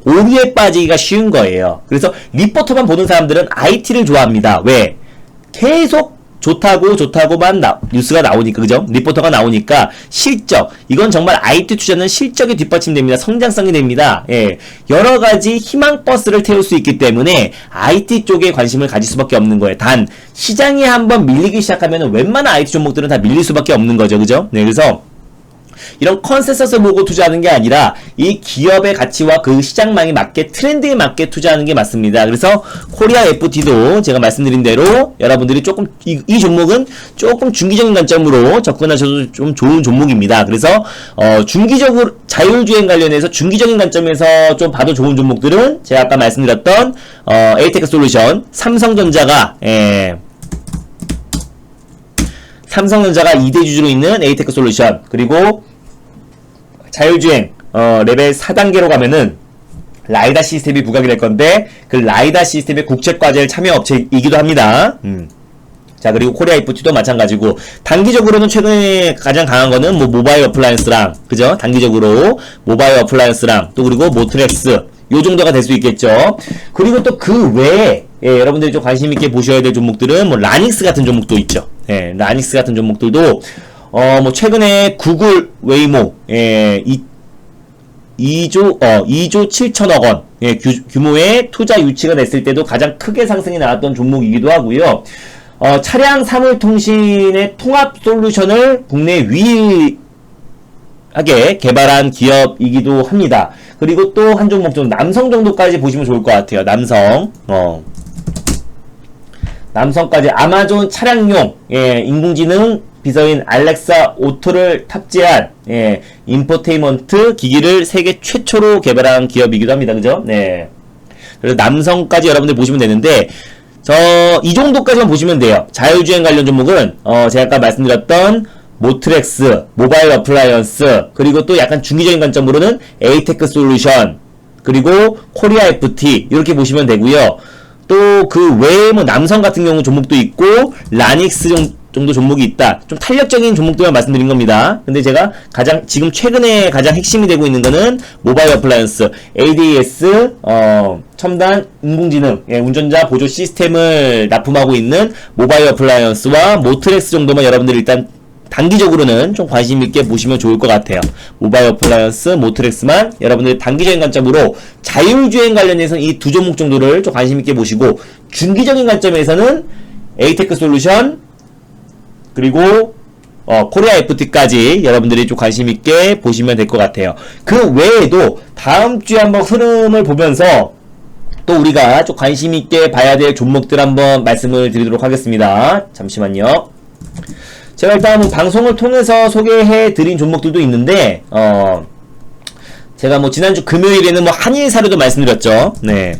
Speaker 1: 오류에 빠지기가 쉬운 거예요. 그래서 리포터만 보는 사람들은 IT를 좋아합니다. 왜? 계속 좋다고만 뉴스가 나오니까, 그죠? 리포터가 나오니까 실적, 이건 정말 IT 투자는 실적이 뒷받침됩니다. 성장성이 됩니다. 예, 여러 가지 희망 버스를 태울 수 있기 때문에 IT 쪽에 관심을 가질 수밖에 없는 거예요. 단 시장이 한번 밀리기 시작하면 웬만한 IT 종목들은 다 밀릴 수밖에 없는 거죠, 그죠? 네, 그래서 이런 컨센서스 보고 투자하는 게 아니라 이 기업의 가치와 그 시장망에 맞게, 트렌드에 맞게 투자하는 게 맞습니다. 그래서 코리아 FT도 제가 말씀드린 대로 여러분들이 조금 이 종목은 조금 중기적인 관점으로 접근하셔도 좀 좋은 종목입니다. 그래서 중기적으로 자율주행 관련해서 중기적인 관점에서 좀 봐도 좋은 종목들은 제가 아까 말씀드렸던 에이테크 솔루션, 삼성전자가 2대 주주로 있는 에이테크 솔루션, 그리고 자율주행 레벨 4단계로 가면은 라이다 시스템이 부각이 될 건데, 그 라이다 시스템의 국제과제를 참여 업체이기도 합니다. 자, 그리고 코리아 FT도 마찬가지고, 단기적으로는 최근에 가장 강한 거는 뭐 모바일 어플라이언스랑, 그죠? 단기적으로 모바일 어플라이언스랑, 또 그리고 모트렉스, 요 정도가 될 수 있겠죠. 그리고 또 그 외에 여러분들이 좀 관심 있게 보셔야 될 종목들은 뭐 라닉스 같은 종목도 있죠. 라닉스 같은 종목들도 뭐 최근에 구글 웨이모 2조 7천억 원 규모의 투자 유치가 됐을 때도 가장 크게 상승이 나왔던 종목이기도 하고요. 차량 사물통신의 통합 솔루션을 국내 유일하게 개발한 기업이기도 합니다. 그리고 또 한 종목 좀 남성 정도까지 보시면 좋을 것 같아요. 남성까지 아마존 차량용 인공지능 비서인 알렉사 오토를 탑재한 인포테인먼트 기기를 세계 최초로 개발한 기업이기도 합니다. 그죠? 네. 그래서 남성까지 여러분들 보시면 되는데, 이 정도까지만 보시면 돼요. 자율주행 관련 종목은 제가 아까 말씀드렸던 모트렉스, 모바일 어플라이언스, 그리고 또 약간 중기적인 관점으로는 에이테크 솔루션, 그리고 코리아 FT, 이렇게 보시면 되고요. 또 그 외에 뭐 남성 같은 경우 종목도 있고 라닉스 정도 종목이 있다. 좀 탄력적인 종목들만 말씀드린 겁니다. 근데 제가 지금 최근에 가장 핵심이 되고 있는 거는 모바일 어플라이언스, ADAS, 첨단 인공지능, 운전자 보조 시스템을 납품하고 있는 모바일 어플라이언스와 모트렉스 정도만 여러분들이 일단 단기적으로는 좀 관심 있게 보시면 좋을 것 같아요. 모바일 어플라이언스, 모트렉스만 여러분들 단기적인 관점으로 자율주행 관련해서는 이 두 종목 정도를 좀 관심 있게 보시고, 중기적인 관점에서는 에이테크 솔루션, 그리고 코리아 FT까지 여러분들이 좀 관심 있게 보시면 될 것 같아요. 그 외에도 다음 주에 한번 흐름을 보면서 또 우리가 좀 관심 있게 봐야 될 종목들 한번 말씀을 드리도록 하겠습니다. 잠시만요. 제가 일단 방송을 통해서 소개해 드린 종목들도 있는데, 제가 뭐 지난주 금요일에는 뭐 한일사료도 말씀드렸죠. 네.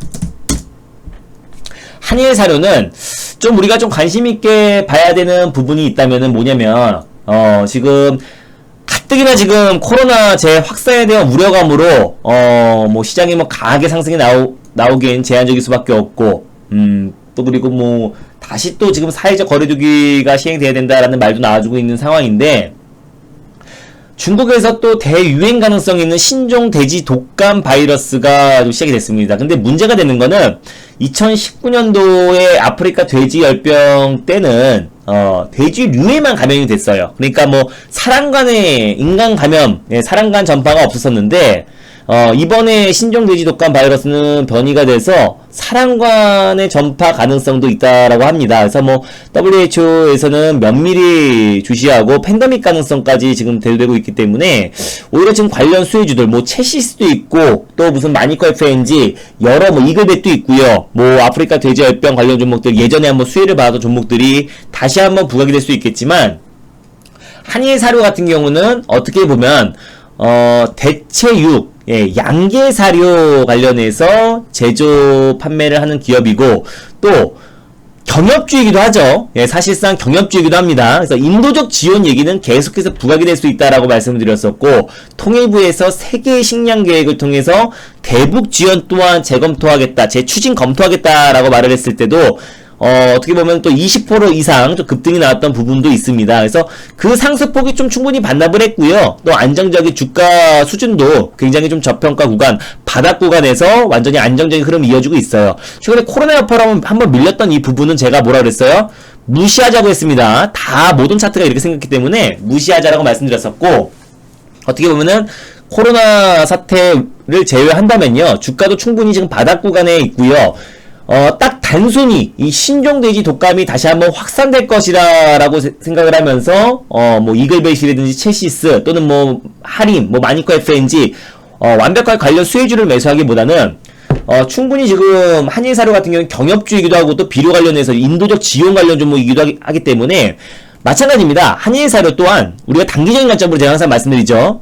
Speaker 1: 한일사료는 좀 우리가 좀 관심 있게 봐야 되는 부분이 있다면은 뭐냐면, 지금 가뜩이나 지금 코로나 재확산에 대한 우려감으로 뭐 시장이 뭐 강하게 상승이 나오기엔 제한적일 수밖에 없고 또 그리고 뭐 다시 또 지금 사회적 거리두기가 시행돼야 된다라는 말도 나와주고 있는 상황인데, 중국에서 또 대유행 가능성이 있는 신종 돼지 독감 바이러스가 좀 시작이 됐습니다. 근데 문제가 되는 거는 2019년도에 아프리카 돼지 열병 때는 돼지류에만 감염이 됐어요. 그러니까 뭐 사람 간의 인간 감염, 사람 간 전파가 없었었는데 이번에 신종 돼지 독감 바이러스는 변이가 돼서 사람 간의 전파 가능성도 있다라고 합니다. 그래서 뭐 WHO에서는 면밀히 주시하고 팬데믹 가능성까지 지금 대두되고 있기 때문에 오히려 지금 관련 수혜주들 뭐 체시스도 있고 또 무슨 마니커 FNG 여러 뭐 이글벳도 있고요. 뭐 아프리카 돼지열병 관련 종목들 예전에 한번 수혜를 받았던 종목들이 다시 한번 부각이 될 수 있겠지만, 한일 사료 같은 경우는 어떻게 보면 대체육, 양계 사료 관련해서 제조 판매를 하는 기업이고 또 경협주이기도 하죠. 사실상 경협주이기도 합니다. 그래서 인도적 지원 얘기는 계속해서 부각이 될 수 있다라고 말씀을 드렸었고, 통일부에서 세계 식량 계획을 통해서 대북 지원 또한 재검토하겠다, 재추진 검토하겠다라고 말을 했을 때도 어떻게 보면 또 20% 이상 좀 급등이 나왔던 부분도 있습니다. 그래서 그 상승폭이 좀 충분히 반납을 했고요. 또 안정적인 주가 수준도 굉장히 좀 저평가 구간, 바닥 구간에서 완전히 안정적인 흐름이 이어지고 있어요. 최근에 코로나 여파로 한번 밀렸던 이 부분은 제가 뭐라 그랬어요? 무시하자고 했습니다. 다 모든 차트가 이렇게 생겼기 때문에 무시하자라고 말씀드렸었고, 어떻게 보면은 코로나 사태를 제외한다면요, 주가도 충분히 지금 바닥 구간에 있고요. 딱 단순히 이 신종돼지 독감이 다시 한번 확산될 것이라고 생각을 하면서 뭐 이글벳이라든지 체시스 또는 뭐 하림, 뭐 마니커 FNG 완벽하게 관련 수혜주를 매수하기보다는 충분히 지금 한일사료 같은 경우는 경협주이기도 하고 또 비료 관련해서 인도적 지원 관련 종목이기도 하기 때문에 마찬가지입니다. 한일사료 또한 우리가 단기적인 관점으로 제가 항상 말씀드리죠.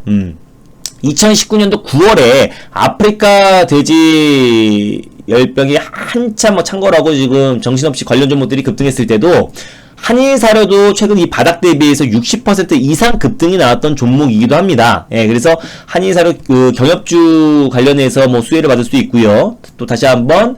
Speaker 1: 2019년도 9월에 아프리카 돼지 열병이 한참 뭐 창궐하고 지금 정신없이 관련 종목들이 급등했을 때도 한일사료도 최근 이 바닥 대비해서 60% 이상 급등이 나왔던 종목이기도 합니다. 그래서 한일사료 그 경협주 관련해서 뭐 수혜를 받을 수 있고요. 또 다시 한번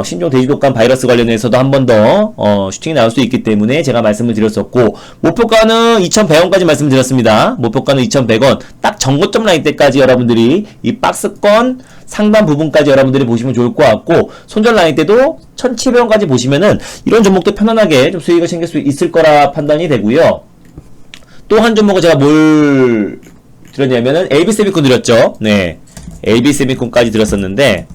Speaker 1: 신종 돼지독감 바이러스 관련해서도 한 번 더 슈팅이 나올 수 있기 때문에 제가 말씀을 드렸었고, 목표가는 2,100원까지 말씀드렸습니다. 목표가는 2,100원, 딱 전고점 라인 때까지 여러분들이 이 박스권 상단 부분까지 여러분들이 보시면 좋을 것 같고, 손절 라인 때도 1,700원까지 보시면은 이런 종목도 편안하게 좀 수익을 챙길 수 있을 거라 판단이 되고요. 또 한 종목은 제가 뭘 드렸냐면은 LB세미콘 드렸죠. 네, LB세미콘까지 드렸었는데,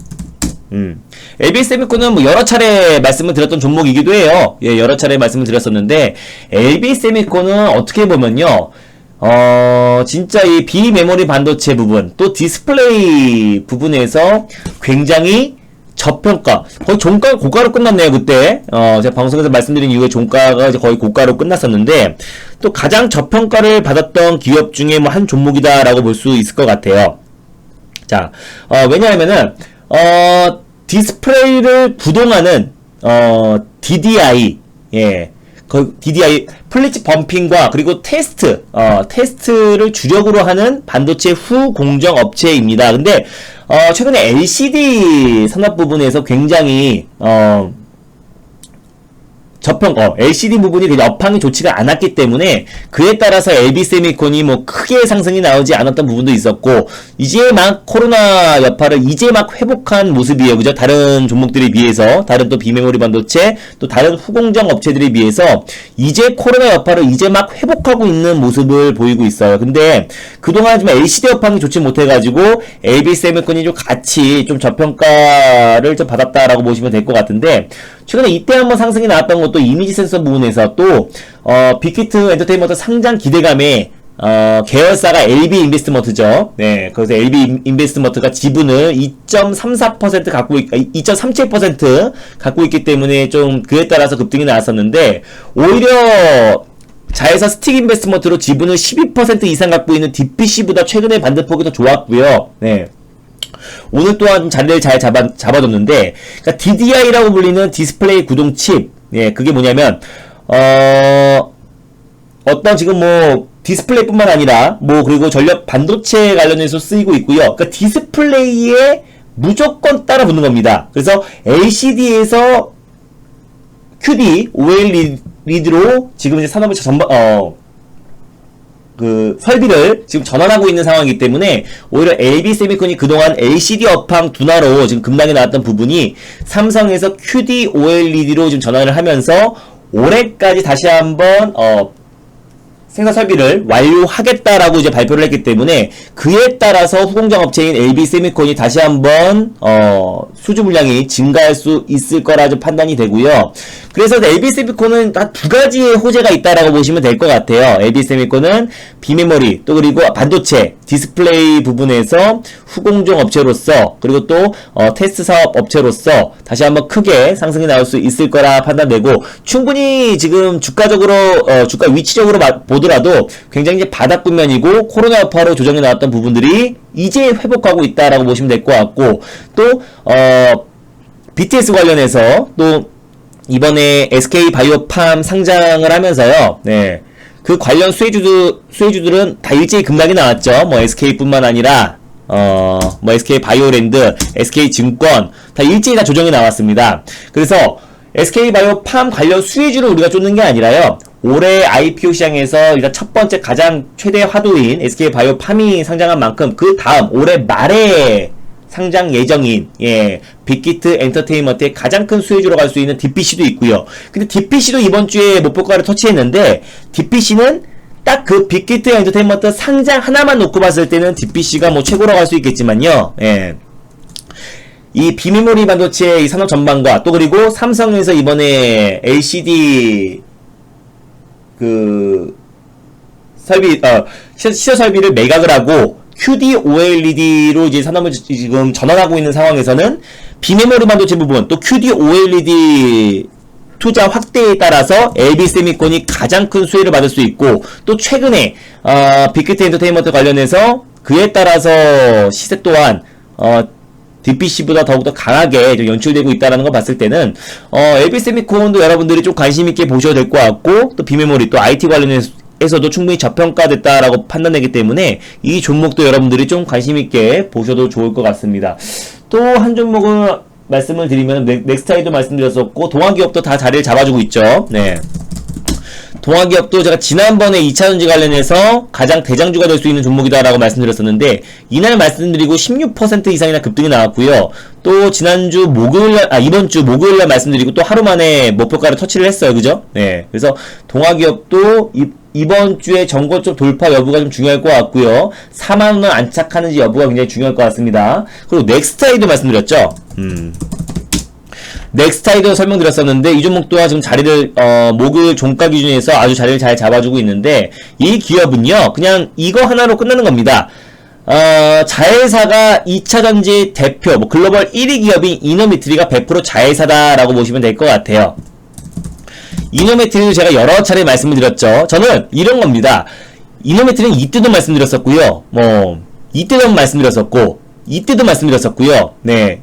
Speaker 1: LB세미콘은 뭐 여러 차례 말씀을 드렸던 종목이기도 해요. 여러 차례 말씀을 드렸었는데, LB세미콘은 어떻게 보면요, 진짜 이 비메모리 반도체 부분, 또 디스플레이 부분에서 굉장히 저평가, 거의 종가 고가로 끝났네요, 그때. 제가 방송에서 말씀드린 이후에 종가가 거의 고가로 끝났었는데, 또 가장 저평가를 받았던 기업 중에 뭐 한 종목이다라고 볼 수 있을 것 같아요. 자, 왜냐하면은, 디스플레이를 구동하는, DDI, DDI, 플리츠 범핑과 그리고 테스트를 주력으로 하는 반도체 후 공정 업체입니다. 근데, 최근에 LCD 산업 부분에서 굉장히, LCD 부분이 그냥 업황이 좋지가 않았기 때문에 그에 따라서 LB세미콘이 뭐 크게 상승이 나오지 않았던 부분도 있었고, 이제 막 코로나 여파를 이제 막 회복한 모습이에요. 그죠? 다른 종목들에 비해서, 다른 또 비메모리 반도체, 또 다른 후공정 업체들에 비해서 이제 코로나 여파를 이제 막 회복하고 있는 모습을 보이고 있어요. 근데 그동안 좀 LCD 업황이 좋지 못해가지고 LB세미콘이 좀 같이 좀 저평가를 좀 받았다라고 보시면 될 것 같은데, 최근에 이때 한번 상승이 나왔던 것도 이미지 센서 부분에서 또 빅히트 엔터테인먼트 상장 기대감에 계열사가 LB 인베스트먼트죠. 네, 그래서 LB 인베스트먼트가 지분을 2.34% 갖고 2.37% 갖고 있기 때문에 좀 그에 따라서 급등이 나왔었는데, 오히려 자회사 스틱 인베스트먼트로 지분을 12% 이상 갖고 있는 DPC보다 최근에 반등폭이 더 좋았고요. 네. 오늘 또한 좀 자리를 잘 잡아줬는데, 그러니까 DDI라고 불리는 디스플레이 구동 칩, 그게 뭐냐면, 어떤 지금 뭐 디스플레이뿐만 아니라 뭐 그리고 전력 반도체 관련해서 쓰이고 있고요. 그러니까 디스플레이에 무조건 따라 붙는 겁니다. 그래서 LCD에서 QD, OLED로 지금 이제 산업의 설비를 지금 전환하고 있는 상황이기 때문에 오히려 LB세미콘이 그동안 LCD 업황 둔화로 지금 급락이 나왔던 부분이 삼성에서 QD, OLED로 지금 전환을 하면서 올해까지 다시 한번 생산 설비를 완료하겠다라고 이제 발표를 했기 때문에 그에 따라서 후공정 업체인 LB세미콘이 다시 한번 수주 물량이 증가할 수 있을 거라 좀 판단이 되고요. 그래서 LB세미콘은 한 두 가지의 호재가 있다라고 보시면 될 것 같아요. LB세미콘은 비메모리 또 그리고 반도체 디스플레이 부분에서 후공정 업체로서 그리고 또 테스트 사업 업체로서 다시 한번 크게 상승이 나올 수 있을 거라 판단되고 충분히 지금 주가적으로 주가 위치적으로 보더라도 굉장히 이제 바닥국면이고 코로나 여파로 조정이 나왔던 부분들이 이제 회복하고 있다라고 보시면 될 것 같고 또 BTS 관련해서 또 이번에 SK바이오팜 상장을 하면서요. 네. 그 관련 수혜주들은 다 일제히 급락이 나왔죠. 뭐 SK뿐만 아니라 뭐 SK바이오랜드, SK증권 다 일제히 다 조정이 나왔습니다. 그래서 SK바이오팜 관련 수혜주를 우리가 쫓는 게 아니라요. 올해 IPO 시장에서 일단 첫 번째 가장 최대 화두인 SK바이오팜이 상장한 만큼 그 다음 올해 말에 상장 예정인 빅히트 엔터테인먼트의 가장 큰 수혜주로 갈 수 있는 DPC도 있고요. 근데 DPC도 이번 주에 목표가를 터치했는데 DPC는 딱 그 빅히트 엔터테인먼트 상장 하나만 놓고 봤을 때는 DPC가 뭐 최고로 갈 수 있겠지만요. 이 비메모리 반도체 이 산업 전반과 또 그리고 삼성에서 이번에 LCD 시설 설비를 매각을 하고 QD, OLED로 이제 산업을 지금 전환하고 있는 상황에서는 비메모리 반도체 부분, 또 QD, OLED 투자 확대에 따라서 LB세미콘이 가장 큰 수혜를 받을 수 있고, 또 최근에, 빅히트 엔터테인먼트 관련해서 그에 따라서 시세 또한, DPC보다 더욱더 강하게 좀 연출되고 있다는 걸 봤을 때는, LB세미콘도 여러분들이 좀 관심있게 보셔도 될 것 같고, 또 비메모리, 또 IT 관련해서도 충분히 저평가됐다라고 판단되기 때문에 이 종목도 여러분들이 좀 관심있게 보셔도 좋을 것 같습니다. 또 한 종목은 말씀을 드리면 넥스타이도 말씀드렸었고 동화기업도 다 자리를 잡아주고 있죠. 네. 동화기업도 제가 지난번에 2차전지 관련해서 가장 대장주가 될 수 있는 종목이다라고 말씀드렸었는데 이날 말씀드리고 16% 이상이나 급등이 나왔고요. 또 지난주 목요일날 이번주 목요일날 말씀드리고 또 하루 만에 목표가를 터치를 했어요. 그죠? 네. 그래서 동화기업도 이번 주에 전고점 돌파 여부가 좀 중요할 것 같고요. 4만원 안착하는지 여부가 굉장히 중요할 것 같습니다. 그리고 넥스타이도 말씀드렸죠. 넥스타이도 설명드렸었는데 이 종목 또한 지금 자리를 목요일 종가 기준에서 아주 자리를 잘 잡아주고 있는데 이 기업은요 그냥 이거 하나로 끝나는 겁니다. 자회사가 2차전지 대표 글로벌 1위 기업인 이노메트리가 100% 자회사다라고 보시면 될 것 같아요. 이노메트리도 제가 여러 차례 말씀을 드렸죠. 저는 이런 겁니다. 이노메트리는 이때도 말씀드렸었고요. 이때도 말씀드렸었고 이때도 말씀드렸었고요. 네.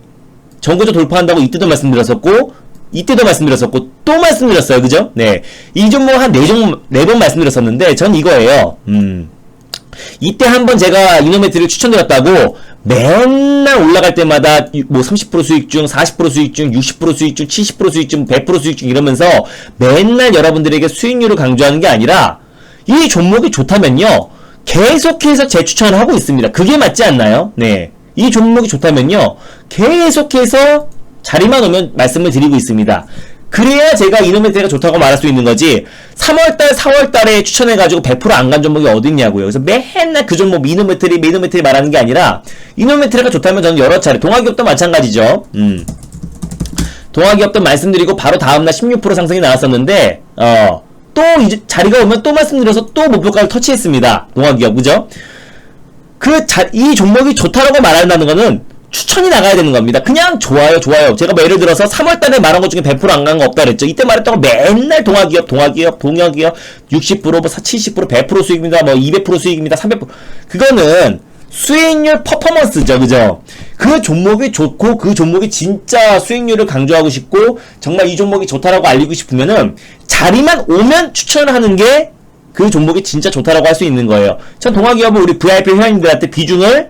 Speaker 1: 전고점 돌파한다고 이때도 말씀드렸었고 이때도 말씀드렸었고 또 말씀드렸어요. 그죠? 네. 이 종목 한 4번 말씀드렸었는데 전 이거예요. 이때 한번 제가 이노메트리를 추천드렸다고 맨날 올라갈 때마다 뭐 30% 수익 중, 40% 수익 중, 60% 수익 중, 70% 수익 중, 100% 수익 중 이러면서 맨날 여러분들에게 수익률을 강조하는 게 아니라 이 종목이 좋다면요. 계속해서 재추천을 하고 있습니다. 그게 맞지 않나요? 네. 이 종목이 좋다면요. 계속해서 자리만 오면 말씀을 드리고 있습니다. 그래야 제가 이노메트리가 좋다고 말할 수 있는 거지 3월달 4월달에 추천해가지고 100% 안 간 종목이 어딨냐고요. 그래서 맨날 그 종목 이노메트리 말하는 게 아니라 이노메트리가 좋다면 저는 여러 차례 동화기업도 마찬가지죠. 동화기업도 말씀드리고 바로 다음날 16% 상승이 나왔었는데 또 이제 자리가 오면 또 말씀드려서 또 목표가를 터치했습니다. 동화기업 그죠? 이 종목이 좋다라고 말한다는 거는 추천이 나가야 되는 겁니다. 그냥 좋아요. 제가 뭐 예를 들어서 3월달에 말한 것 중에 100% 안 간 거 없다 그랬죠. 이때 말했다고 맨날 동화기업 60%, 뭐 70%, 100% 수익입니다. 뭐 200% 수익입니다. 300%. 그거는 수익률 퍼포먼스죠. 그죠? 그 종목이 좋고 그 종목이 진짜 수익률을 강조하고 싶고 정말 이 종목이 좋다라고 알리고 싶으면은 자리만 오면 추천을 하는 게 그 종목이 진짜 좋다라고 할 수 있는 거예요. 전 동아기업은 우리 VIP 회원님들한테 비중을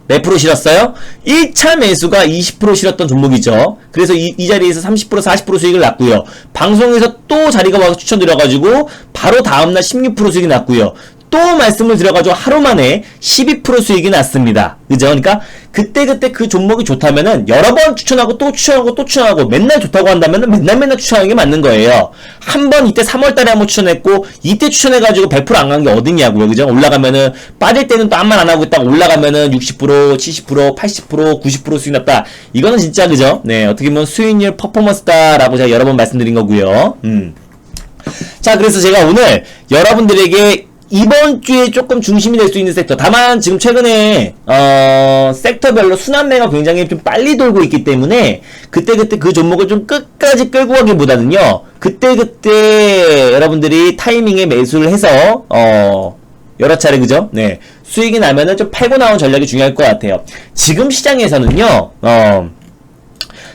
Speaker 1: 몇 프로 실었어요? 1차 매수가 20% 실었던 종목이죠. 그래서 이 자리에서 30% 40% 수익을 났고요. 방송에서 또 자리가 와서 추천드려가지고 바로 다음날 16% 수익이 났고요. 또 말씀을 드려가지고 하루 만에 12% 수익이 났습니다. 그죠? 그러니까 그때그때 그 종목이 좋다면은 여러 번 추천하고 또 추천하고 또 추천하고 맨날 좋다고 한다면은 맨날 추천하는 게 맞는 거예요. 한 번 이때 3월달에 한번 추천했고 이때 추천해가지고 100%안 간 게 어딨냐고요. 그죠? 올라가면은 빠질 때는 또 아무 말 안 하고 있다가 올라가면은 60%, 70%, 80%, 90% 수익 났다. 이거는 진짜 그죠? 네, 어떻게 보면 수익률 퍼포먼스다라고 제가 여러 번 말씀드린 거고요. 자, 그래서 제가 오늘 여러분들에게 이번 주에 조금 중심이 될 수 있는 섹터. 다만 지금 최근에 섹터별로 순환매가 굉장히 좀 빨리 돌고 있기 때문에 그때그때 그 종목을 좀 끝까지 끌고 가기보다는요. 그때그때 여러분들이 타이밍에 매수를 해서 여러 차례 그죠? 네. 수익이 나면은 좀 팔고 나온 전략이 중요할 것 같아요. 지금 시장에서는요.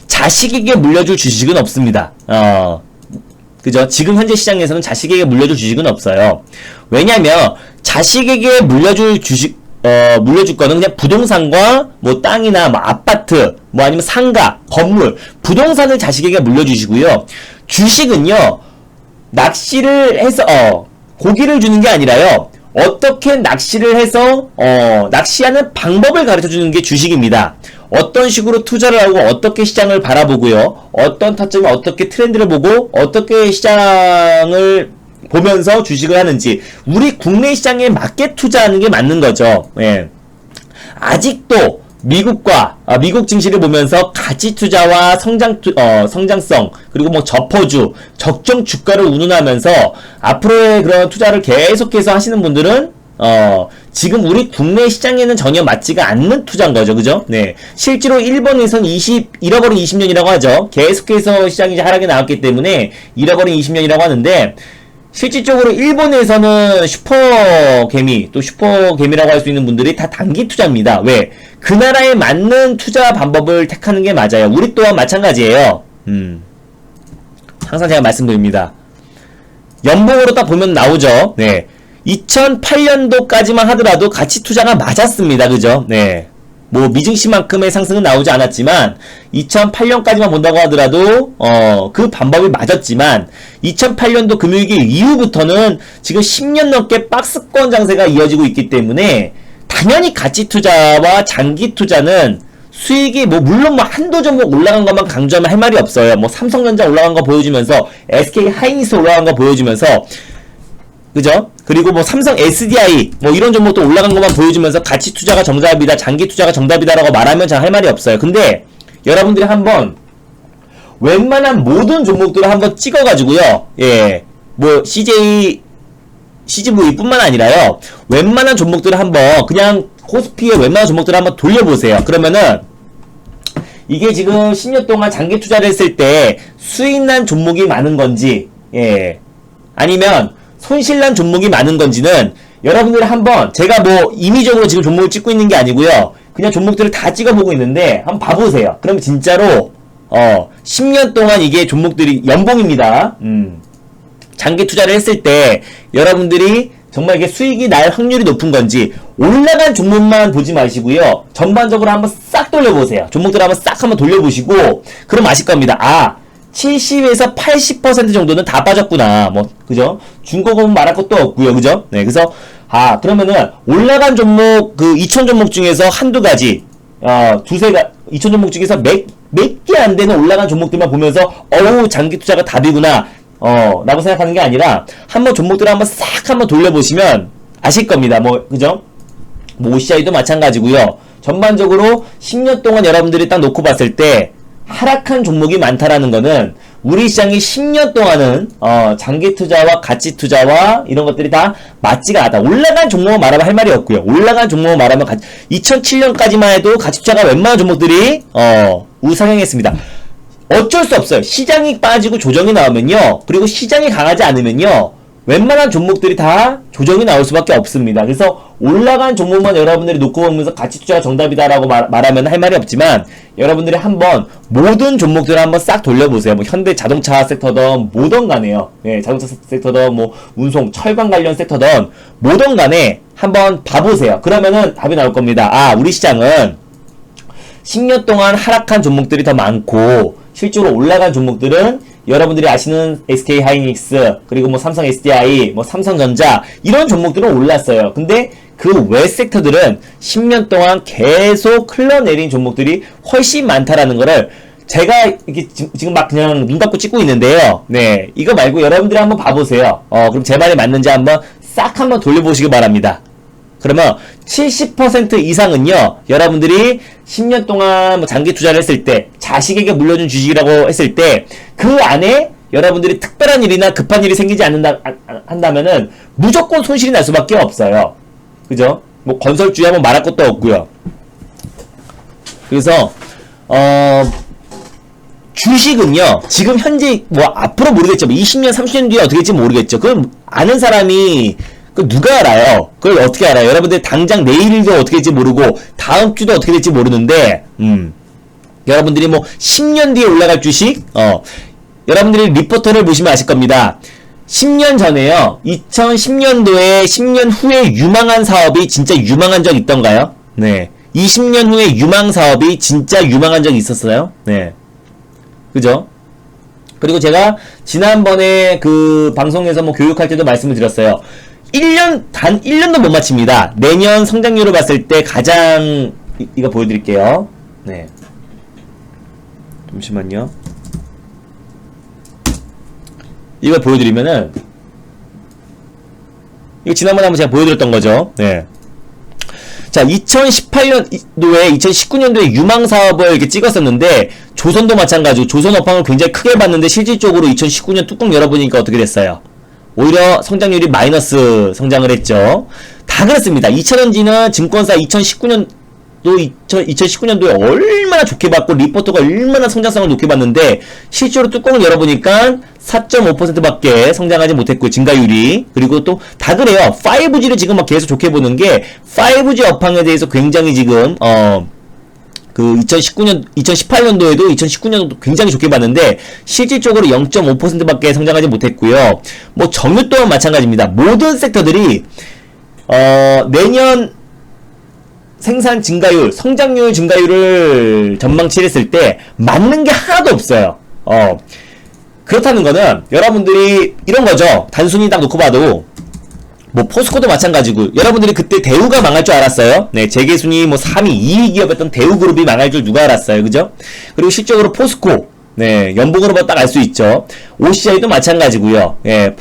Speaker 1: 자식에게 물려줄 주식은 없습니다. 그죠? 지금 현재 시장에서는 자식에게 물려줄 주식은 없어요. 왜냐면 자식에게 물려줄 주식 물려줄 거는 그냥 부동산과 뭐 땅이나 뭐 아파트 뭐 아니면 상가, 건물, 부동산을 자식에게 물려주시고요. 주식은요. 낚시를 해서 고기를 주는 게 아니라요. 어떻게 낚시를 해서 낚시하는 방법을 가르쳐 주는 게 주식입니다. 어떤 식으로 투자를 하고 어떻게 시장을 바라보고요. 어떤 타점에 어떻게 트렌드를 보고 어떻게 시장을 보면서 주식을 하는지 우리 국내 시장에 맞게 투자하는 게 맞는 거죠. 예. 아직도 미국 증시를 보면서 가치 투자와 성장성 그리고 뭐 저퍼주, 적정 주가를 운운하면서 앞으로의 그런 투자를 계속해서 하시는 분들은 지금 우리 국내 시장에는 전혀 맞지가 않는 투자인 거죠. 그죠? 네. 실제로 일본에선 잃어버린 20년이라고 하죠. 계속해서 시장이 이제 하락이 나왔기 때문에 잃어버린 20년이라고 하는데 실질적으로 일본에서는 슈퍼개미라고 할 수 있는 분들이 다 단기 투자입니다. 왜? 그 나라에 맞는 투자 방법을 택하는 게 맞아요. 우리 또한 마찬가지예요. 항상 제가 말씀드립니다. 연봉으로 딱 보면 나오죠. 네. 2008년도까지만 하더라도 가치 투자가 맞았습니다. 그죠? 네. 뭐 미증시만큼의 상승은 나오지 않았지만 2008년까지만 본다고 하더라도 그 방법이 맞았지만 2008년도 금융위기 이후부터는 지금 10년 넘게 박스권 장세가 이어지고 있기 때문에 당연히 가치 투자와 장기 투자는 수익이 뭐 물론 뭐 한도 종목 올라간 것만 강조하면 할 말이 없어요. 뭐 삼성전자 올라간 거 보여주면서 SK 하이닉스 올라간 거 보여주면서 그죠? 그리고 뭐 삼성 SDI 뭐 이런 종목도 올라간 것만 보여주면서 가치 투자가 정답이다, 장기 투자가 정답이다라고 말하면 잘 할 말이 없어요. 근데 여러분들이 한번 웬만한 모든 종목들을 한번 찍어가지고요, 예, 뭐 CGV뿐만 아니라요, 웬만한 종목들을 한번 그냥 코스피의 웬만한 종목들을 한번 돌려보세요. 그러면은 이게 지금 10년 동안 장기 투자를 했을 때 수익난 종목이 많은 건지, 예, 아니면 손실난 종목이 많은 건지는 여러분들이 한번 제가 뭐 임의적으로 지금 종목을 찍고 있는 게 아니고요. 그냥 종목들을 다 찍어보고 있는데 한번 봐보세요. 그럼 진짜로 10년 동안 이게 종목들이 연봉입니다. 장기 투자를 했을 때 여러분들이 정말 이게 수익이 날 확률이 높은 건지 올라간 종목만 보지 마시고요. 전반적으로 한번 싹 돌려보세요. 종목들을 한번 싹 한번 돌려보시고 그럼 아실 겁니다. 아, 70에서 80% 정도는 다 빠졌구나. 뭐, 그죠? 중고금은 말할 것도 없고요. 그죠? 네, 그래서, 그러면은, 올라간 종목, 2000 종목 중에서 한두 가지, 2000 종목 중에서 몇 개 안 되는 올라간 종목들만 보면서, 장기 투자가 답이구나. 라고 생각하는 게 아니라, 한번 종목들을 한번 싹 한번 돌려보시면, 아실 겁니다. 뭐, 그죠? 뭐, OCI도 마찬가지고요. 전반적으로 10년 동안 여러분들이 딱 놓고 봤을 때, 하락한 종목이 많다라는 거는 우리 시장이 10년 동안은 장기 투자와 가치 투자와 이런 것들이 다 맞지가 않다. 올라간 종목을 말하면 할 말이 없고요. 올라간 종목을 말하면 2007년까지만 해도 가치 투자가 웬만한 종목들이 우상향했습니다. 어쩔 수 없어요. 시장이 빠지고 조정이 나오면요. 그리고 시장이 강하지 않으면요. 웬만한 종목들이 다 조정이 나올 수밖에 없습니다. 그래서 올라간 종목만 여러분들이 놓고 보면서 가치 투자가 정답이다라고 말하면 할 말이 없지만 여러분들이 한번 모든 종목들을 한번 싹 돌려보세요. 뭐 현대 자동차 섹터든 뭐든 간에요. 예, 자동차 섹터든 뭐 운송, 철강 관련 섹터든 뭐든 간에 한번 봐보세요. 그러면은 답이 나올 겁니다. 아, 우리 시장은 10년 동안 하락한 종목들이 더 많고 실제로 올라간 종목들은 여러분들이 아시는 SK 하이닉스, 그리고 뭐 삼성 SDI, 뭐 삼성전자 이런 종목들은 올랐어요. 근데 그 외 섹터들은 10년 동안 계속 흘러내린 종목들이 훨씬 많다라는 거를 제가 이렇게 지금 막 그냥 눈 감고 찍고 있는데요. 네, 이거 말고 여러분들이 한번 봐보세요. 그럼 제 말이 맞는지 한번 싹 한번 돌려보시기 바랍니다. 그러면 70% 이상은요, 여러분들이 10년 동안 뭐 장기 투자를 했을 때, 자식에게 물려준 주식이라고 했을 때, 그 안에 여러분들이 특별한 일이나 급한 일이 생기지 한다면은 무조건 손실이 날 수밖에 없어요. 그죠? 뭐 건설주야 뭐 말할 것도 없고요. 그래서 주식은요, 지금 현재 뭐 앞으로 모르겠죠. 뭐 20년, 30년 뒤에 어떻게 될지 모르겠죠. 그건 아는 사람이 누가 알아요? 그걸 어떻게 알아요? 여러분들 당장 내일도 어떻게 될지 모르고 다음 주도 어떻게 될지 모르는데 여러분들이 뭐 10년 뒤에 올라갈 주식 여러분들이 리포터를 보시면 아실 겁니다. 10년 전에요. 2010년도에 10년 후에 유망한 사업이 진짜 유망한 적 있던가요? 네. 20년 후에 유망 사업이 진짜 유망한 적이 있었어요? 네. 그죠? 그리고 제가 지난번에 그 방송에서 뭐 교육할 때도 말씀을 드렸어요. 단 1년도 못 맞춥니다. 내년 성장률을 봤을 때 가장, 이거 보여드릴게요. 네. 잠시만요. 이걸 보여드리면은, 이거 지난번에 한번 제가 보여드렸던 거죠. 네. 자, 2018년도에, 2019년도에 유망사업을 이렇게 찍었었는데, 조선도 마찬가지고, 조선업황을 굉장히 크게 봤는데, 실질적으로 2019년 뚜껑 열어보니까 어떻게 됐어요? 오히려 성장률이 마이너스 성장을 했죠. 다 그렇습니다. 2차전지는 증권사 2019년도에 얼마나 좋게 봤고 리포터가 얼마나 성장성을 높게 봤는데 실제로 뚜껑을 열어보니까 4.5%밖에 성장하지 못했고 증가율이. 그리고 또 다 그래요. 5G를 지금 막 계속 좋게 보는 게 5G 업황에 대해서 굉장히 지금 그 2018년도에도 2019년도 굉장히 좋게 봤는데 실질적으로 0.5%밖에 성장하지 못했고요. 뭐 정유 또한 마찬가지입니다. 모든 섹터들이 내년 생산 증가율, 성장률 증가율을 전망치 했을 때 맞는 게 하나도 없어요. 그렇다는 거는 여러분들이 이런 거죠. 단순히 딱 놓고 봐도 뭐 포스코도 마찬가지고 여러분들이 그때 대우가 망할 줄 알았어요. 네, 재계순위 뭐 3위, 2위 기업이었던 대우그룹이 망할 줄 누가 알았어요. 그죠? 그리고 실적으로 포스코, 네, 연봉으로 딱 알 수 있죠. OCI도 마찬가지고요. 예,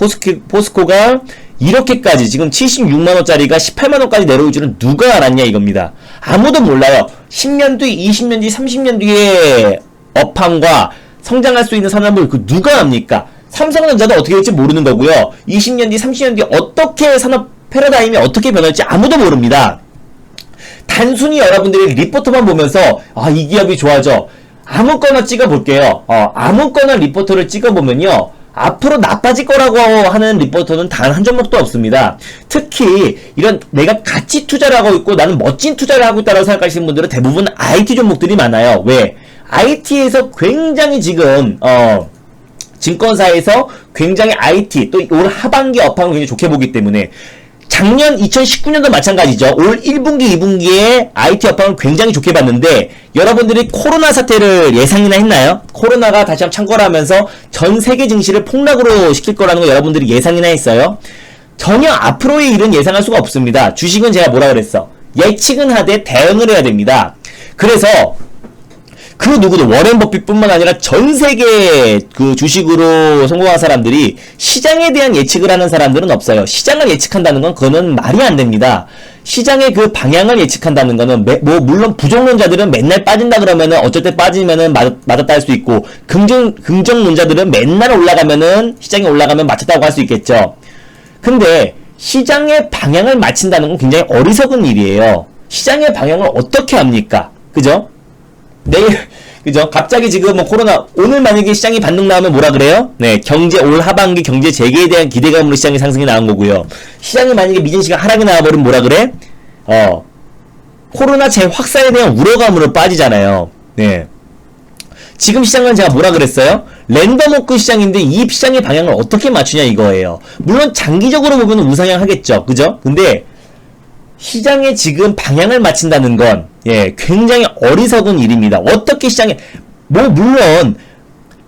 Speaker 1: 포스코가 이렇게까지 지금 76만원짜리가 18만원까지 내려올 줄은 누가 알았냐 이겁니다. 아무도 몰라요. 10년 뒤, 20년 뒤, 30년 뒤에 업황과 성장할 수 있는 산업을 누가 압니까? 삼성전자도 어떻게 될지 모르는 거고요. 20년 뒤, 30년 뒤 어떻게 산업 패러다임이 어떻게 변할지 아무도 모릅니다. 단순히 여러분들이 리포트만 보면서 이 기업이 좋아져. 아무거나 찍어볼게요. 아무거나 리포트를 찍어보면요. 앞으로 나빠질 거라고 하는 리포터는 단 한 종목도 없습니다. 특히 이런 내가 가치 투자를 하고 있고 나는 멋진 투자를 하고 있다고 생각하시는 분들은 대부분 IT 종목들이 많아요. 왜? IT에서 굉장히 지금 증권사에서 굉장히 IT 또 올 하반기 업황을 굉장히 좋게 보기 때문에 작년 2019년도 마찬가지죠. 올 1분기, 2분기에 IT 업황을 굉장히 좋게 봤는데 여러분들이 코로나 사태를 예상이나 했나요? 코로나가 다시 한번 창궐 하면서 전 세계 증시를 폭락으로 시킬 거라는 거 여러분들이 예상이나 했어요? 전혀 앞으로의 일은 예상할 수가 없습니다. 주식은 제가 뭐라 그랬어? 예측은 하되 대응을 해야 됩니다. 그래서 그 누구도 워렌 버핏뿐만 아니라 전 세계 그 주식으로 성공한 사람들이 시장에 대한 예측을 하는 사람들은 없어요. 시장을 예측한다는 건 그거는 말이 안 됩니다. 시장의 그 방향을 예측한다는 거는 뭐 물론 부정론자들은 맨날 빠진다 그러면은 어쩔 때 빠지면은 맞았다 할 수 있고 긍정론자들은 맨날 올라가면은 시장이 올라가면 맞췄다고 할 수 있겠죠. 근데 시장의 방향을 맞춘다는 건 굉장히 어리석은 일이에요. 시장의 방향을 어떻게 합니까? 그죠? 내일, 그죠? 갑자기 지금 뭐 코로나, 오늘 만약에 시장이 반등 나오면 뭐라 그래요? 네, 올 하반기 경제 재개에 대한 기대감으로 시장의 상승이 나온 거고요. 시장이 만약에 미진시간 하락이 나와버리면 뭐라 그래? 코로나 재확산에 대한 우려감으로 빠지잖아요. 네. 지금 시장은 제가 뭐라 그랬어요? 랜덤워크 시장인데 이 시장의 방향을 어떻게 맞추냐 이거예요. 물론 장기적으로 보면 우상향 하겠죠. 그죠? 근데 시장의 지금 방향을 맞춘다는 건 굉장히 어리석은 일입니다. 어떻게 시장에 물론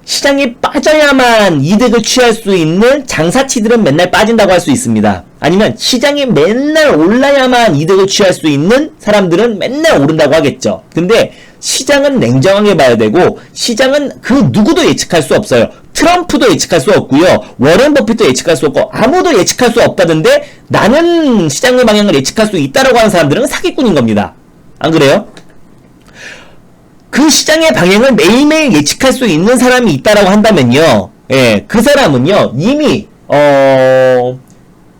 Speaker 1: 시장이 빠져야만 이득을 취할 수 있는 장사치들은 맨날 빠진다고 할 수 있습니다. 아니면 시장이 맨날 올라야만 이득을 취할 수 있는 사람들은 맨날 오른다고 하겠죠. 근데 시장은 냉정하게 봐야 되고 시장은 그 누구도 예측할 수 없어요. 트럼프도 예측할 수 없고요. 워렌 버핏도 예측할 수 없고 아무도 예측할 수 없다던데 나는 시장의 방향을 예측할 수 있다라고 하는 사람들은 사기꾼인 겁니다. 안 그래요? 그 시장의 방향을 매일매일 예측할 수 있는 사람이 있다라고 한다면요. 그 사람은요. 이미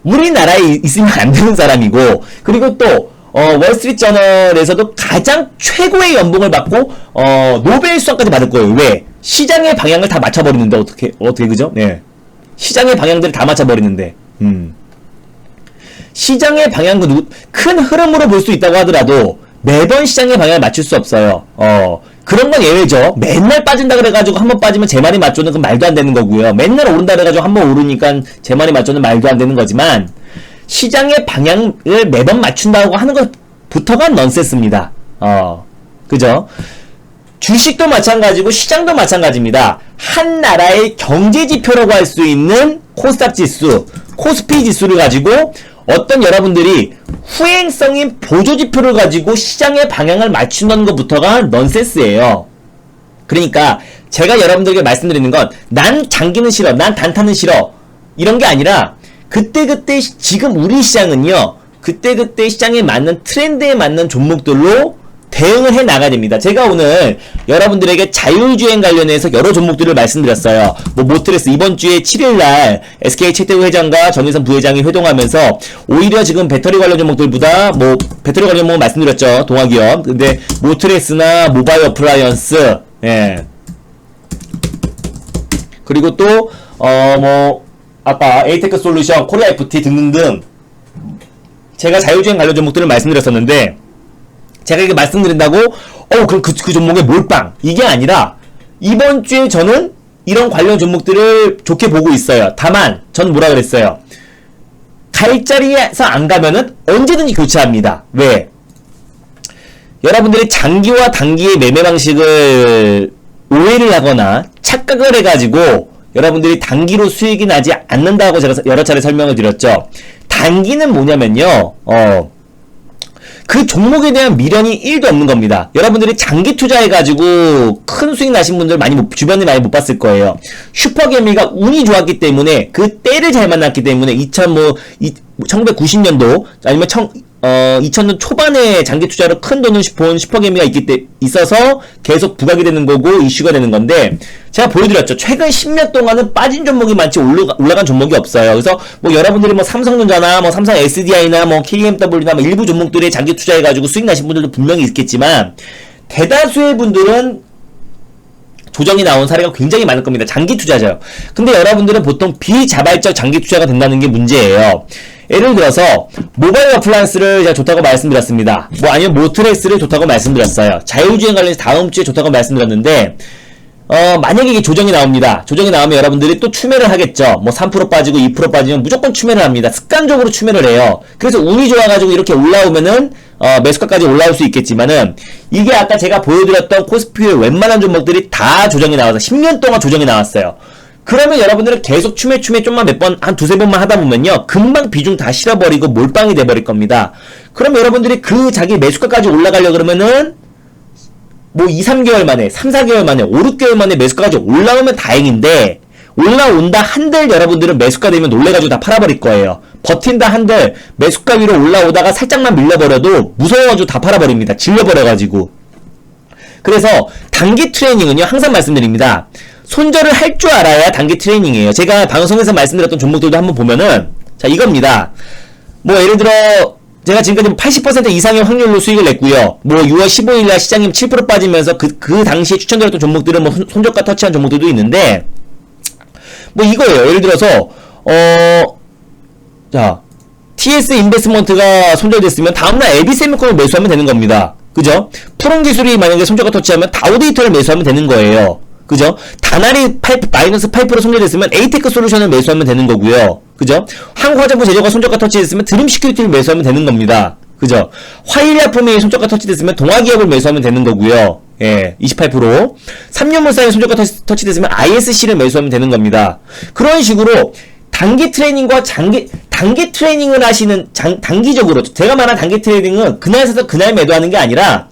Speaker 1: 우리나라에 있으면 안 되는 사람이고 그리고 또 월스트리트 저널에서도 가장 최고의 연봉을 받고 노벨 수상까지 받을 거예요. 왜? 시장의 방향을 다 맞춰버리는데 어떻게 그죠? 시장의 방향들을 다 맞춰버리는데 시장의 방향도 큰 흐름으로 볼 수 있다고 하더라도 매번 시장의 방향을 맞출 수 없어요. 그런 건 예외죠. 맨날 빠진다 그래가지고 한 번 빠지면 제 말이 맞죠는 그건 말도 안 되는 거고요. 맨날 오른다 그래가지고 한 번 오르니까 제 말이 맞죠는 말도 안 되는 거지만 시장의 방향을 매번 맞춘다고 하는 것부터가 넌센스입니다. 그죠? 주식도 마찬가지고 시장도 마찬가지입니다. 한 나라의 경제 지표라고 할 수 있는 코스닥 지수, 코스피 지수를 가지고 어떤 여러분들이 후행성인 보조지표를 가지고 시장의 방향을 맞춘다는 것부터가 넌센스예요. 그러니까 제가 여러분들에게 말씀드리는 건 난 장기는 싫어, 난 단타는 싫어 이런 게 아니라 그때그때 지금 우리 시장은요 그때그때 시장에 맞는 트렌드에 맞는 종목들로 대응을 해 나가야 됩니다. 제가 오늘 여러분들에게 자율주행 관련해서 여러 종목들을 말씀드렸어요. 모트레스 이번 주에 7일날 SK 최태우 회장과 정의선 부회장이 회동하면서 오히려 지금 배터리 관련 종목들보다 배터리 관련 종목 말씀드렸죠. 동학이요. 근데 모트레스나 모바일 어플라이언스 그리고 또 아까 에이테크 솔루션, 코리아 FT 등등등 제가 자율주행 관련 종목들을 말씀드렸었는데 제가 이게 말씀드린다고 그럼 그 종목에 몰빵 이게 아니라 이번 주에 저는 이런 관련 종목들을 좋게 보고 있어요. 다만 저는 뭐라 그랬어요? 갈 자리에서 안 가면은 언제든지 교체합니다. 왜? 여러분들이 장기와 단기의 매매 방식을 오해를 하거나 착각을 해가지고 여러분들이 단기로 수익이 나지 않는다고 제가 여러 차례 설명을 드렸죠. 단기는 뭐냐면요. 그 종목에 대한 미련이 1도 없는 겁니다. 여러분들이 장기 투자해가지고 큰 수익 나신 분들 주변에 많이 못 봤을 거예요. 슈퍼개미가 운이 좋았기 때문에 그 때를 잘 만났기 때문에 1990년도 아니면 2000년 초반에 장기 투자로 큰 돈을 본 슈퍼개미가 있어서 계속 부각이 되는 거고 이슈가 되는 건데 제가 보여드렸죠. 최근 10년 동안은 빠진 종목이 많지 올라간 종목이 없어요. 그래서 여러분들이 삼성전자나 삼성 SDI나 KMW나 일부 종목들에 장기 투자해가지고 수익 나신 분들도 분명히 있겠지만 대다수의 분들은 조정이 나온 사례가 굉장히 많을 겁니다. 장기 투자죠. 근데 여러분들은 보통 비자발적 장기 투자가 된다는 게 문제예요. 예를 들어서 모바일 어플라이언스를 제가 좋다고 말씀드렸습니다. 아니면 모트레스를 좋다고 말씀드렸어요. 자율주행 관련해서 다음 주에 좋다고 말씀드렸는데 만약에 이게 조정이 나옵니다. 조정이 나오면 여러분들이 또 추매를 하겠죠. 3% 빠지고 2% 빠지면 무조건 추매를 합니다. 습관적으로 추매를 해요. 그래서 운이 좋아가지고 이렇게 올라오면은 매수가까지 올라올 수 있겠지만은 이게 아까 제가 보여드렸던 코스피의 웬만한 종목들이 다 조정이 나와서 10년 동안 조정이 나왔어요. 그러면 여러분들은 계속 추매 좀만 몇 번, 한 두세 번만 하다 보면요. 금방 비중 다 실어버리고 몰빵이 돼버릴 겁니다. 그럼 여러분들이 그 자기 매수가까지 올라가려고 그러면은 2, 3개월 만에, 3, 4개월 만에, 5, 6개월 만에 매수가까지 올라오면 다행인데 올라온다 한들 여러분들은 매수가 되면 놀래가지고 다 팔아버릴 거예요. 버틴다 한들 매수가 위로 올라오다가 살짝만 밀려버려도 무서워가지고 다 팔아버립니다. 질려버려가지고. 그래서 단기 트레이닝은요. 항상 말씀드립니다. 손절을 할 줄 알아야 단기 트레이닝이에요. 제가 방송에서 말씀드렸던 종목들도 한번 보면은 자 이겁니다. 예를 들어 제가 지금까지 80% 이상의 확률로 수익을 냈고요. 6월 15일날 시장이 7% 빠지면서 그 당시에 추천드렸던 종목들은 손절가 터치한 종목들도 있는데 이거예요. 예를 들어서 자 TS 인베스트먼트가 손절됐으면 다음날 LB세미콘을 매수하면 되는 겁니다. 그죠? 푸른기술이 만약에 손절가 터치하면 다우데이터를 매수하면 되는 거예요. 그죠? 다나리 마이너스 8% 손절됐으면 에이테크 솔루션을 매수하면 되는 거고요. 그죠? 한국화장품 제조가 손절가 터치됐으면 드림시큐리티를 매수하면 되는 겁니다. 그죠? 화일약품이 손절가 터치됐으면 동아기업을 매수하면 되는 거고요. 예, 28%. 삼륜물산이 손절가 터치됐으면 ISC를 매수하면 되는 겁니다. 그런 식으로 단기 트레이닝과 단기 트레이닝을 하시는, 단기적으로, 제가 말한 단기 트레이닝은 그날 사서 그날 매도하는 게 아니라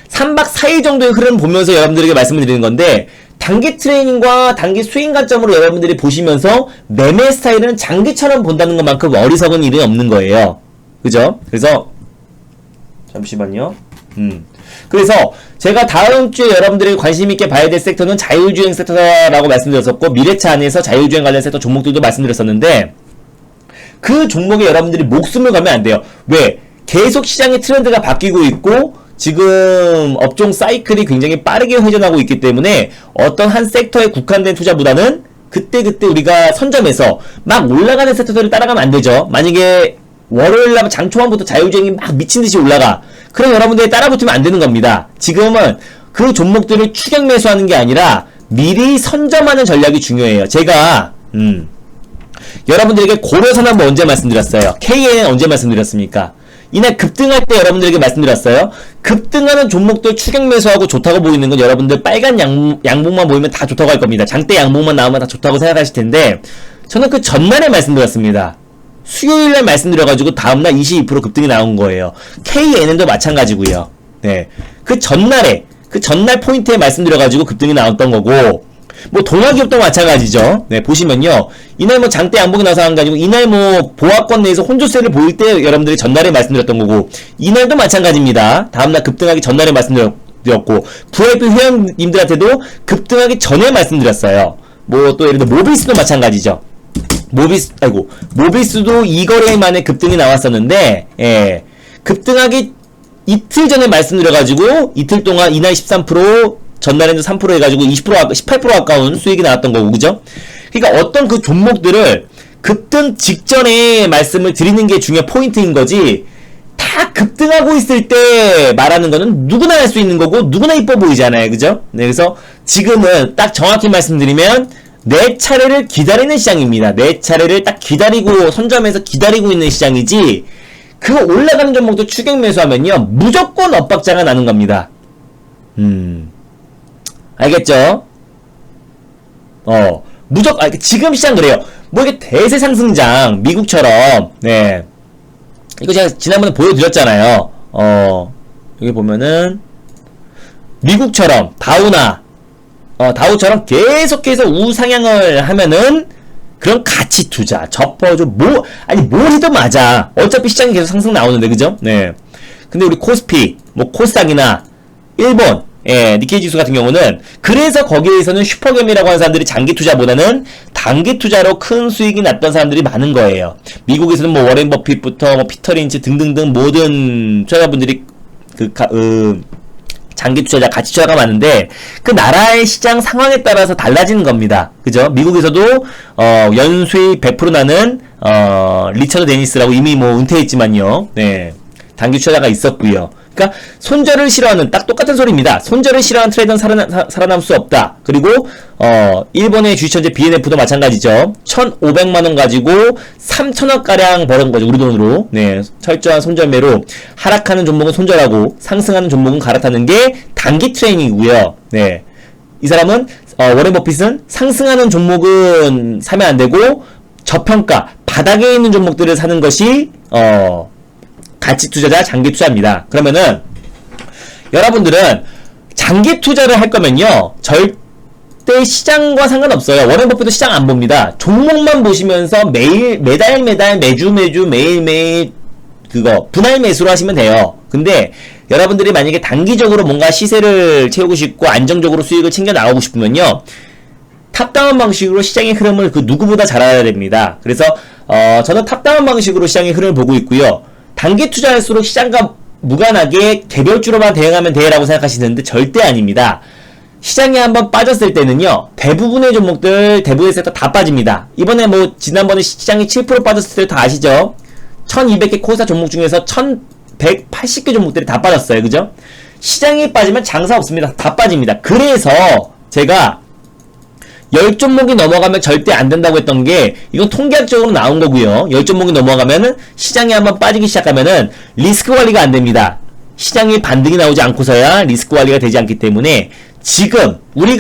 Speaker 1: 3박 4일 정도의 흐름 보면서 여러분들에게 말씀을 드리는 건데, 단기 트레이닝과 단기 스윙 관점으로 여러분들이 보시면서 매매 스타일은 장기처럼 본다는 것만큼 어리석은 일은 없는 거예요. 그죠? 그래서, 잠시만요. 그래서 제가 다음 주에 여러분들이 관심 있게 봐야 될 섹터는 자율주행 섹터라고 말씀드렸었고, 미래차 안에서 자율주행 관련 섹터 종목들도 말씀드렸었는데, 그 종목에 여러분들이 목숨을 걸면 안 돼요. 왜? 계속 시장의 트렌드가 바뀌고 있고, 지금 업종 사이클이 굉장히 빠르게 회전하고 있기 때문에 어떤 한 섹터에 국한된 투자보다는 그때그때 우리가 선점해서 막 올라가는 섹터들을 따라가면 안 되죠. 만약에 월요일날 장 초반부터 자율주행이 막 미친듯이 올라가. 그럼 여러분들이 따라붙으면 안 되는 겁니다. 지금은 그 종목들을 추격 매수하는 게 아니라 미리 선점하는 전략이 중요해요. 제가 여러분들에게 고려선한부 언제 말씀드렸어요? KN 언제 말씀드렸습니까? 이날 급등할 때 여러분들에게 말씀드렸어요. 급등하는 종목들 추격 매수하고 좋다고 보이는 건 여러분들 빨간 양봉만 보이면 다 좋다고 할 겁니다. 장대 양봉만 나오면 다 좋다고 생각하실 텐데, 저는 그 전날에 말씀드렸습니다. 수요일날 말씀드려가지고 다음날 22% 급등이 나온 거예요. KNN도 마찬가지고요. 네, 그 전날 포인트에 말씀드려가지고 급등이 나왔던 거고, 뭐 동아기업도 마찬가지죠. 네, 보시면요, 이날 뭐 장대 양봉이 나서 한 게 아니고 이날 뭐 보합권 내에서 혼조세를 보일 때 여러분들이 전날에 말씀드렸던 거고, 이날도 마찬가지입니다. 다음날 급등하기 전날에 말씀드렸고, VIP 회원님들한테도 급등하기 전에 말씀드렸어요. 뭐 또 예를 들어 모비스도 마찬가지죠. 모비스도 2거래 만에 급등이 나왔었는데, 예, 급등하기 이틀 전에 말씀드려가지고 이틀 동안 이날 13%, 전날에는 3% 해가지고 18% 가까운 수익이 나왔던 거고, 그죠? 그러니까 어떤 그 종목들을 급등 직전에 말씀을 드리는 게 중요한 포인트인 거지, 다 급등하고 있을 때 말하는 거는 누구나 할 수 있는 거고 누구나 이뻐 보이잖아요. 그죠? 네, 그래서 지금은 딱 정확히 말씀드리면 내 차례를 기다리는 시장입니다. 내 차례를 딱 기다리고 선점해서 기다리고 있는 시장이지, 그 올라가는 종목도 추격 매수하면요 무조건 엇박자가 나는 겁니다. 알겠죠? 지금 시장 그래요. 뭐 이게 대세 상승장 미국처럼, 네, 이거 제가 지난번에 보여드렸잖아요. 여기 보면은 미국처럼 다우처럼 계속해서 우상향을 하면은 그런 가치 투자, 접어줘, 뭘 해도 맞아. 어차피 시장이 계속 상승 나오는데, 그죠? 네. 근데 우리 코스피, 뭐 코스닥이나 일본, 예, 니케이 지수 같은 경우는, 그래서 거기에서는 슈퍼겜이라고 하는 사람들이 장기 투자보다는 단기 투자로 큰 수익이 났던 사람들이 많은 거예요. 미국에서는 뭐 워렌 버핏부터 뭐 피터 린치 등등등 모든 투자자분들이 장기 투자자, 가치 투자가 많은데, 그 나라의 시장 상황에 따라서 달라지는 겁니다. 그죠? 미국에서도 연수익 100% 나는 리처드 데니스라고 이미 뭐 은퇴했지만요. 네. 단기 투자자가 있었고요. 그러니까 손절을 싫어하는, 딱 똑같은 소리입니다. 손절을 싫어하는 트레이더는 살아남을 수 없다. 그리고 일본의 주식천재 BNF도 마찬가지죠. 1,500만원 가지고 3,000원 가량 벌은 거죠, 우리 돈으로. 네, 철저한 손절매로 하락하는 종목은 손절하고 상승하는 종목은 갈아타는 게 단기 트레이닝이고요. 네, 이 사람은 워렌 버핏은 상승하는 종목은 사면 안 되고 저평가 바닥에 있는 종목들을 사는 것이 가치 투자자, 장기 투자입니다. 그러면은 여러분들은 장기 투자를 할 거면요 절대 시장과 상관없어요. 워렌 버핏도 시장 안 봅니다. 종목만 보시면서 매달 매주 매일매일 그거 분할 매수로 하시면 돼요. 근데 여러분들이 만약에 단기적으로 뭔가 시세를 채우고 싶고 안정적으로 수익을 챙겨 나오고 싶으면요 탑다운 방식으로 시장의 흐름을 그 누구보다 잘 알아야 됩니다. 그래서 저는 탑다운 방식으로 시장의 흐름을 보고 있고요. 단기 투자할수록 시장과 무관하게 개별주로만 대응하면 돼라고 생각하시는데 절대 아닙니다. 시장이 한번 빠졌을 때는요 대부분의 종목들, 대부분의 섹터 다 빠집니다. 이번에 뭐 지난번에 시장이 7% 빠졌을 때 다 아시죠? 1200개 코스닥 종목 중에서 1180개 종목들이 다 빠졌어요. 그죠? 시장이 빠지면 장사 없습니다. 다 빠집니다. 그래서 제가 10종목이 넘어가면 절대 안 된다고 했던 게 이건 통계학적으로 나온 거고요. 10종목이 넘어가면은 시장이 한번 빠지기 시작하면은 리스크 관리가 안 됩니다. 시장이 반등이 나오지 않고서야 리스크 관리가 되지 않기 때문에 지금 우리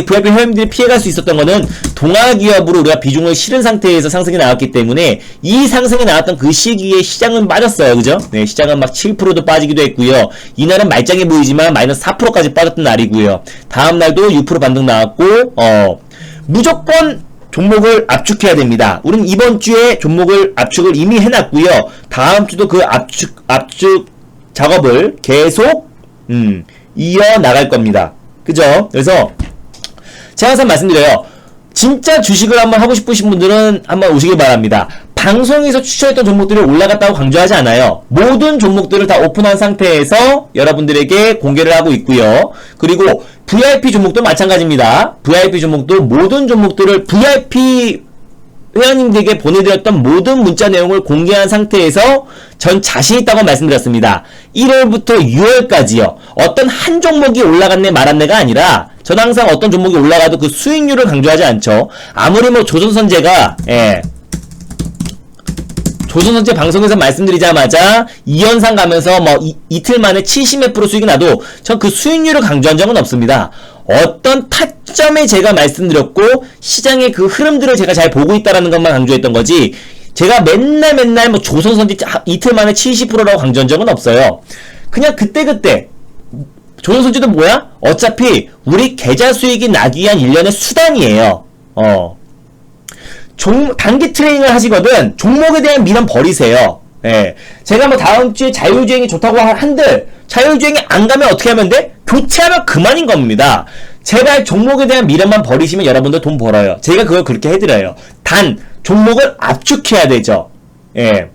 Speaker 1: VIP 회원들이 피해갈 수 있었던 거는 동아기업으로 우리가 비중을 실은 상태에서 상승이 나왔기 때문에 이 상승이 나왔던 그 시기에 시장은 빠졌어요. 그죠? 네, 시장은 막 7%도 빠지기도 했고요. 이날은 말짱해 보이지만 마이너스 4%까지 빠졌던 날이고요. 다음날도 6% 반등 나왔고 무조건 종목을 압축해야 됩니다. 우린 이번 주에 종목을 압축을 이미 해놨고요. 다음 주도 그 압축 작업을 계속 이어나갈 겁니다. 그죠? 그래서 제가 항상 말씀드려요. 진짜 주식을 한번 하고 싶으신 분들은 한번 오시길 바랍니다. 방송에서 추천했던 종목들이 올라갔다고 강조하지 않아요. 모든 종목들을 다 오픈한 상태에서 여러분들에게 공개를 하고 있고요. 그리고 VIP 종목도 마찬가지입니다. VIP 종목도 모든 종목들을 VIP 회원님들에게 보내드렸던 모든 문자 내용을 공개한 상태에서 전 자신 있다고 말씀드렸습니다. 1월부터 6월까지요. 어떤 한 종목이 올라갔네 말았네가 아니라 전 항상 어떤 종목이 올라가도 그 수익률을 강조하지 않죠. 아무리 뭐 조선선제가 조선선제 방송에서 말씀드리자마자 2연상 가면서 뭐 이틀 만에 70몇 프로 수익이 나도 전 그 수익률을 강조한 적은 없습니다. 어떤 타점에 제가 말씀드렸고 시장의 그 흐름들을 제가 잘 보고 있다라는 것만 강조했던 거지 제가 맨날 뭐 조선선제 이틀 만에 70%라고 강조한 적은 없어요. 그냥 그때 조선선제도 뭐야? 어차피 우리 계좌 수익이 나기 위한 일련의 수단이에요. 단기 트레이닝을 하시거든 종목에 대한 미련 버리세요. 예. 제가 뭐 다음 주에 자율주행이 좋다고 한들 자율주행이 안 가면 어떻게 하면 돼? 교체하면 그만인 겁니다. 제발 종목에 대한 미련만 버리시면 여러분들 돈 벌어요. 제가 그걸 그렇게 해드려요. 단 종목을 압축해야 되죠. 예.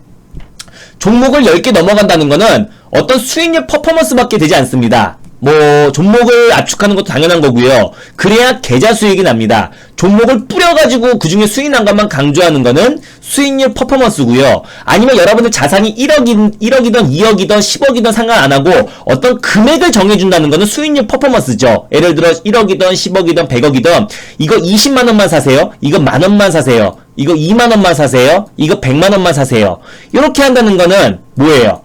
Speaker 1: 종목을 10개 넘어간다는 거는 어떤 수익률 퍼포먼스밖에 되지 않습니다. 뭐 종목을 압축하는 것도 당연한 거고요. 그래야 계좌 수익이 납니다. 종목을 뿌려가지고 그 중에 수익 난 것만 강조하는 거는 수익률 퍼포먼스고요. 아니면 여러분들 자산이 1억이든 2억이든 10억이든 상관 안 하고 어떤 금액을 정해준다는 거는 수익률 퍼포먼스죠. 예를 들어 1억이든 10억이든 100억이든 이거 20만원만 사세요. 이거 만원만 사세요. 이거 2만원만 사세요. 이거 100만원만 사세요. 이렇게 한다는 거는 뭐예요?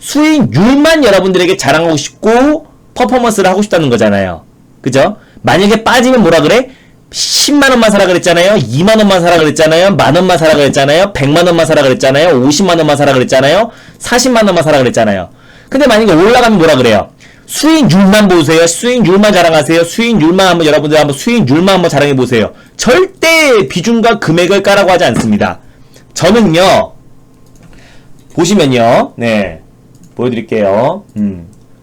Speaker 1: 수익률만 여러분들에게 자랑하고 싶고 퍼포먼스를 하고 싶다는 거잖아요. 그죠? 만약에 빠지면 뭐라 그래? 10만원만 사라 그랬잖아요. 2만원만 사라 그랬잖아요. 만원만 사라 그랬잖아요. 100만원만 사라 그랬잖아요. 50만원만 사라 그랬잖아요. 40만원만 사라 그랬잖아요. 근데 만약에 올라가면 뭐라 그래요? 수익률만 보세요. 수익률만 자랑하세요. 수익률만 한번 여러분들 한번 수익률만 한번 자랑해 보세요. 절대 비중과 금액을 까라고 하지 않습니다. 저는요. 보시면요. 네. 보여드릴게요.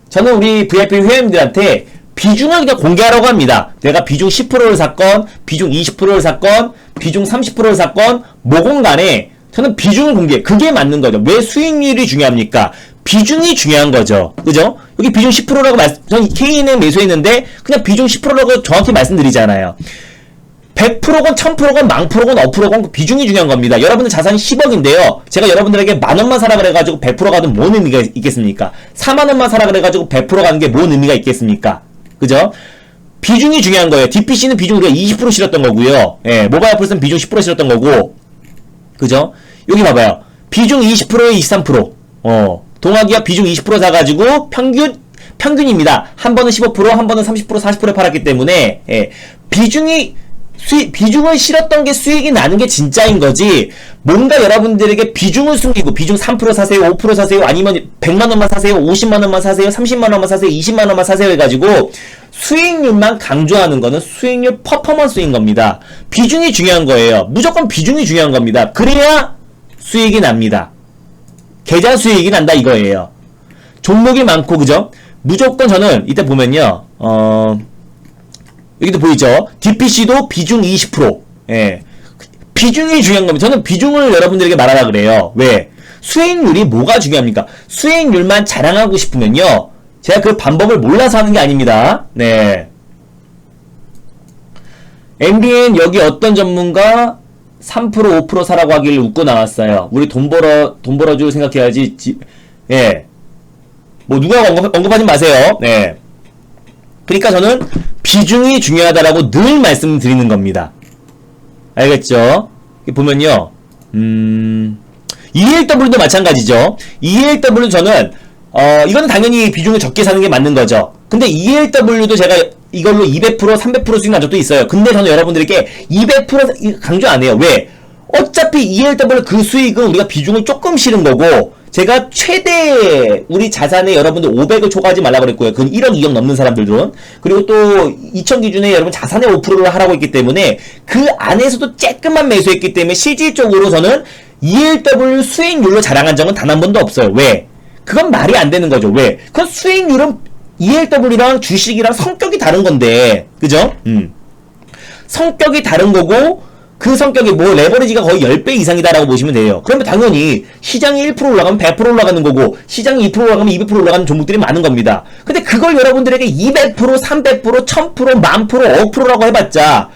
Speaker 1: 저는 우리 VIP 회원님들한테 비중을 그냥 공개하라고 합니다. 내가 비중 10%를 샀건, 비중 20%를 샀건, 비중 30%를 샀건, 뭐건 간에 저는 비중을 공개해. 그게 맞는 거죠. 왜 수익률이 중요합니까? 비중이 중요한 거죠. 그죠? 여기 비중 10%라고 전 K은행 매수했는데 그냥 비중 10%라고 정확히 말씀드리잖아요. 100%건 1000%건 망프로건 어프로건 비중이 중요한 겁니다. 여러분들 자산이 10억인데요. 제가 여러분들에게 만원만 사라 그래가지고 100% 가든 뭔 의미가 있겠습니까? 4만원만 사라 그래가지고 100% 가는 게 뭔 의미가 있겠습니까? 그죠? 비중이 중요한 거예요. DPC는 비중 우리가 20% 실었던 거고요. 예, 모바일 플스는 비중 10% 실었던 거고. 그죠? 여기 봐봐요. 비중 20%에 23%. 동아기업 비중 20% 사가지고 평균입니다. 한 번은 15%, 한 번은 30%, 40%에 팔았기 때문에, 예, 비중을 실었던 게 수익이 나는 게 진짜인 거지. 뭔가 여러분들에게 비중을 숨기고 비중 3% 사세요, 5% 사세요, 아니면 100만원만 사세요, 50만원만 사세요, 30만원만 사세요, 20만원만 사세요 해가지고 수익률만 강조하는 거는 수익률 퍼포먼스인 겁니다. 비중이 중요한 거예요. 무조건 비중이 중요한 겁니다. 그래야 수익이 납니다. 계좌 수익이 난다 이거예요. 종목이 많고 그죠? 무조건 저는 이때 보면요. 여기도 보이죠? DPC도 비중 20%. 예. 비중이 중요한 겁니다. 저는 비중을 여러분들에게 말하라 그래요. 왜? 수익률이 뭐가 중요합니까? 수익률만 자랑하고 싶으면요. 제가 그 방법을 몰라서 하는 게 아닙니다. 네. MBN 여기 어떤 전문가 3% 5% 사라고 하길래 웃고 나왔어요. 우리 돈 벌어줄 생각해야지. 예. 뭐 누가 언급하지 마세요. 네. 그러니까 저는 비중이 중요하다라고 늘 말씀드리는 겁니다. 알겠죠? 보면요. ELW도 마찬가지죠. ELW 저는 이거는 당연히 비중을 적게 사는 게 맞는 거죠. 근데 ELW도 제가 이걸로 200% 300% 수익 난 적도 있어요. 근데 저는 여러분들에게 200% 강조 안 해요. 왜? 어차피 ELW 그 수익은 우리가 비중을 조금 실은 거고, 제가 최대 우리 자산에 여러분들 500을 초과하지 말라 그랬고요. 그건 1억 2억 넘는 사람들은. 그리고 또 2000 기준에 여러분 자산의 5%를 하라고 했기 때문에 그 안에서도 쬐끔만 매수했기 때문에 실질적으로 저는 ELW 수익률로 자랑한 적은 단 한 번도 없어요. 왜? 그건 말이 안 되는 거죠. 왜? 그건 수익률은 ELW랑 주식이랑 성격이 다른 건데, 그죠? 성격이 다른 거고, 그 성격이 뭐 레버리지가 거의 10배 이상이다라고 보시면 돼요. 그러면 당연히 시장이 1% 올라가면 100% 올라가는 거고, 시장이 2% 올라가면 200% 올라가는 종목들이 많은 겁니다. 근데 그걸 여러분들에게 200%, 300%, 1000%, 10,000%, 억 프로라고 해봤자,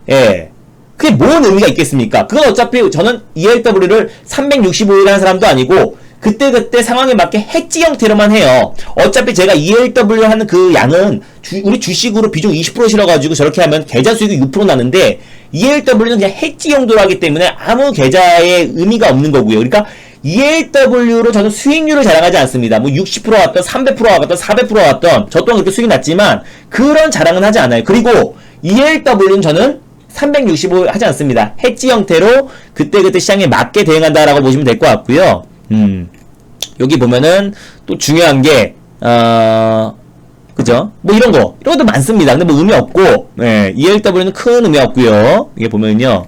Speaker 1: 예. 그게 뭔 의미가 있겠습니까? 그건 어차피 저는 ELW를 365일 하는 사람도 아니고, 그때그때 상황에 맞게 해지 형태로만 해요. 어차피 제가 ELW 하는 그 양은 우리 주식으로 비중 20% 실어가지고 저렇게 하면 계좌 수익이 6% 나는데, ELW는 그냥 해지 용도로 하기 때문에 아무 계좌에 의미가 없는 거고요. 그러니까 ELW로 저는 수익률을 자랑하지 않습니다. 뭐 60% 왔던 300% 왔던 400% 왔던 저 또한 그렇게 수익이 났지만 그런 자랑은 하지 않아요. 그리고 ELW는 저는 365 하지 않습니다. 해지 형태로 그때그때 시장에 맞게 대응한다라고 보시면 될 것 같고요. 여기 보면은 또 중요한 게 그죠? 뭐 이런 것도 많습니다. 근데 뭐 의미 없고, 예, ELW는 큰 의미 없고요. 이게 보면요,